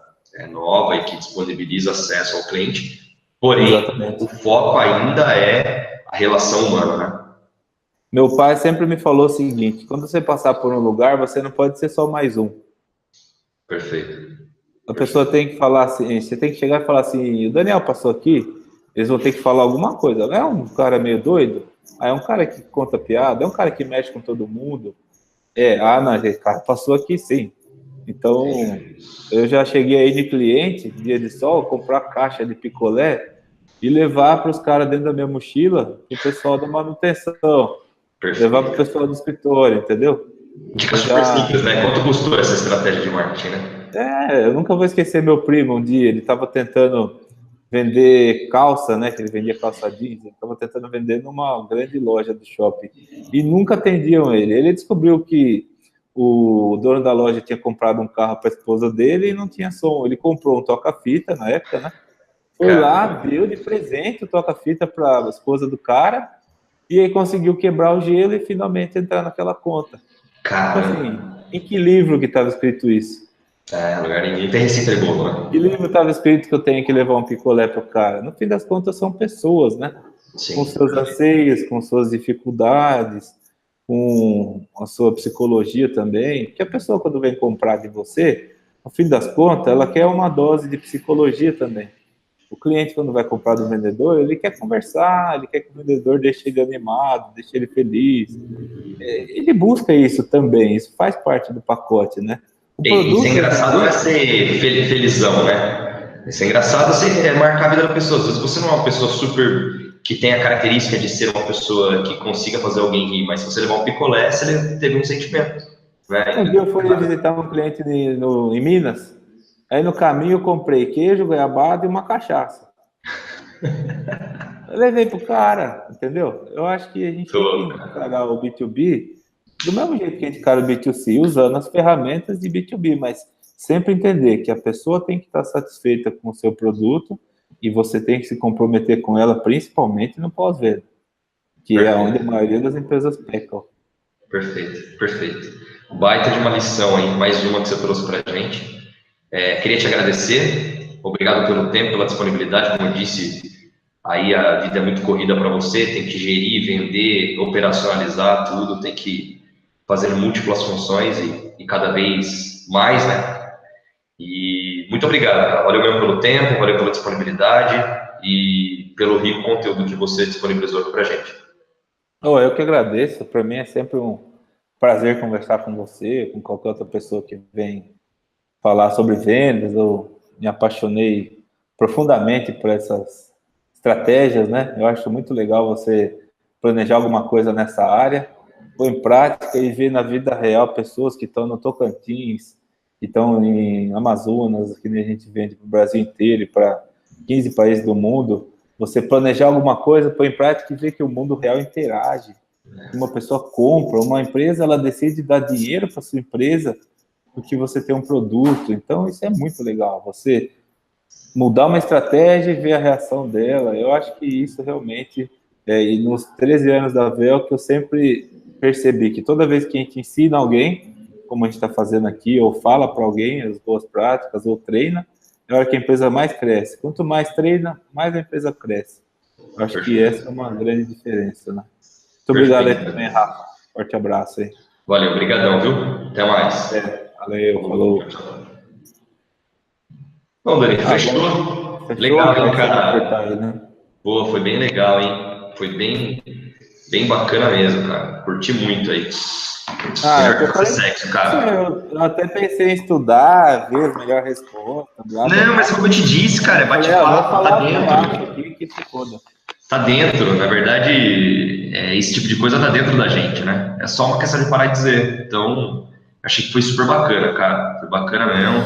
nova e que disponibiliza acesso ao cliente, porém Exatamente. o foco ainda é a relação humana, né? Meu pai sempre me falou o seguinte: quando você passar por um lugar, você não pode ser só mais um. Perfeito. A pessoa tem que falar assim, você tem que chegar e falar assim, o Daniel passou aqui, eles vão ter que falar alguma coisa. Não é um cara meio doido? Aí é um cara que conta piada, é um cara que mexe com todo mundo. Não, esse cara passou aqui sim. Então, eu já cheguei aí de cliente, dia de sol, comprar caixa de picolé e levar para os caras dentro da minha mochila, para o pessoal da manutenção, levar para o Perfeito. pessoal do escritório, entendeu? Dica Eu super já, simples, né? Quanto custou essa estratégia de marketing, né? eu nunca vou esquecer meu primo um dia, ele estava tentando vender calça, né? Que ele vendia calça jeans, ele estava tentando vender numa grande loja do shopping e nunca atendiam ele. Ele descobriu que o dono da loja tinha comprado um carro para a esposa dele e não tinha som. Ele comprou um toca-fita na época, né? Foi lá, Cara, deu de presente o toca-fita para a esposa do cara e aí conseguiu quebrar o gelo e finalmente entrar naquela conta. Tipo caramba. assim, em que livro que estava escrito isso? Lugar ninguém tem receita de bolo, Que né? livro estava escrito que eu tenho que levar um picolé para o cara? No fim das contas, são pessoas, né? Com Sim, seus anseios, com suas dificuldades, com a sua psicologia também. Que a pessoa, quando vem comprar de você, no fim das contas, ela quer uma dose de psicologia também. O cliente, quando vai comprar do vendedor, ele quer conversar, ele quer que o vendedor deixe ele animado, deixe ele feliz. Ele busca isso também, isso faz parte do pacote, né? O e ser produto hoje em engraçado não é dia, ser felizão, né? Ser engraçado é marcar a vida da pessoa. Às vezes você não é uma pessoa super que tem a característica de ser uma pessoa que consiga fazer alguém rir, mas se você levar um picolé, você teve um sentimento, um né? dia eu fui visitar um cliente em Minas, aí no caminho eu comprei queijo, goiabada e uma cachaça. Eu levei pro cara, entendeu? Eu acho que a gente tem que Tô, encarar o B2B do mesmo jeito que a gente encara o B2C, usando as ferramentas de B2B, mas sempre entender que a pessoa tem que estar satisfeita com o seu produto e você tem que se comprometer com ela, principalmente no pós-venda, que é onde a perfeito, maioria das empresas pecam. perfeito, perfeito. Baita de uma lição aí, mais uma que você trouxe pra gente. Queria te agradecer, obrigado pelo tempo, pela disponibilidade, como eu disse, aí a vida é muito corrida para você, tem que gerir, vender, operacionalizar tudo, tem que fazer múltiplas funções e cada vez mais, né? E muito obrigado, cara. Valeu mesmo pelo tempo, valeu pela disponibilidade e pelo rico conteúdo que você disponibilizou aqui pra gente. Oh, eu que agradeço, para mim é sempre um prazer conversar com você, com qualquer outra pessoa que vem falar sobre vendas. Eu me apaixonei profundamente por essas estratégias, né? Eu acho muito legal você planejar alguma coisa nessa área, pôr em prática e ver na vida real pessoas que estão no Tocantins, que estão em Amazonas, que nem a gente vende para o Brasil inteiro e para 15 países do mundo. Você planejar alguma coisa, pôr em prática e ver que o mundo real interage. Uma pessoa compra, uma empresa, ela decide dar dinheiro para sua empresa do que você ter um produto. Então, isso é muito legal. Você mudar uma estratégia e ver a reação dela. Eu acho que isso realmente, e nos 13 anos da Vel, que eu sempre percebi que toda vez que a gente ensina alguém, como a gente está fazendo aqui, ou fala para alguém as boas práticas, ou treina, é a hora que a empresa mais cresce. Quanto mais treina, mais a empresa cresce. Eu acho que Perfeito. essa é uma grande diferença, né? Muito obrigado aí Perfeito. também, Rafa. Forte abraço aí. Valeu, obrigadão, viu? Até mais. Valeu, Falou. Tchau, falou. tchau. Bom, Dani, Agora, fechou? fechou? Legal, Como é hein, que você vai cortar cara? aí, né? Pô, foi bem legal, hein? Foi bem bacana mesmo, cara. Curti muito aí. Ah, Melhor eu que fazer falei pra sexo, você, cara. eu até pensei em estudar, ver as melhores respostas, blá, blá, Não, mas blá. como eu te disse, cara, é Eu falei, vou bate-papo, tá falar o que eu acho dentro. aqui, que se foda. Tá dentro, na verdade, esse tipo de coisa tá dentro da gente, né? É só uma questão de parar e dizer. Então, achei que foi super bacana, cara. Foi bacana mesmo.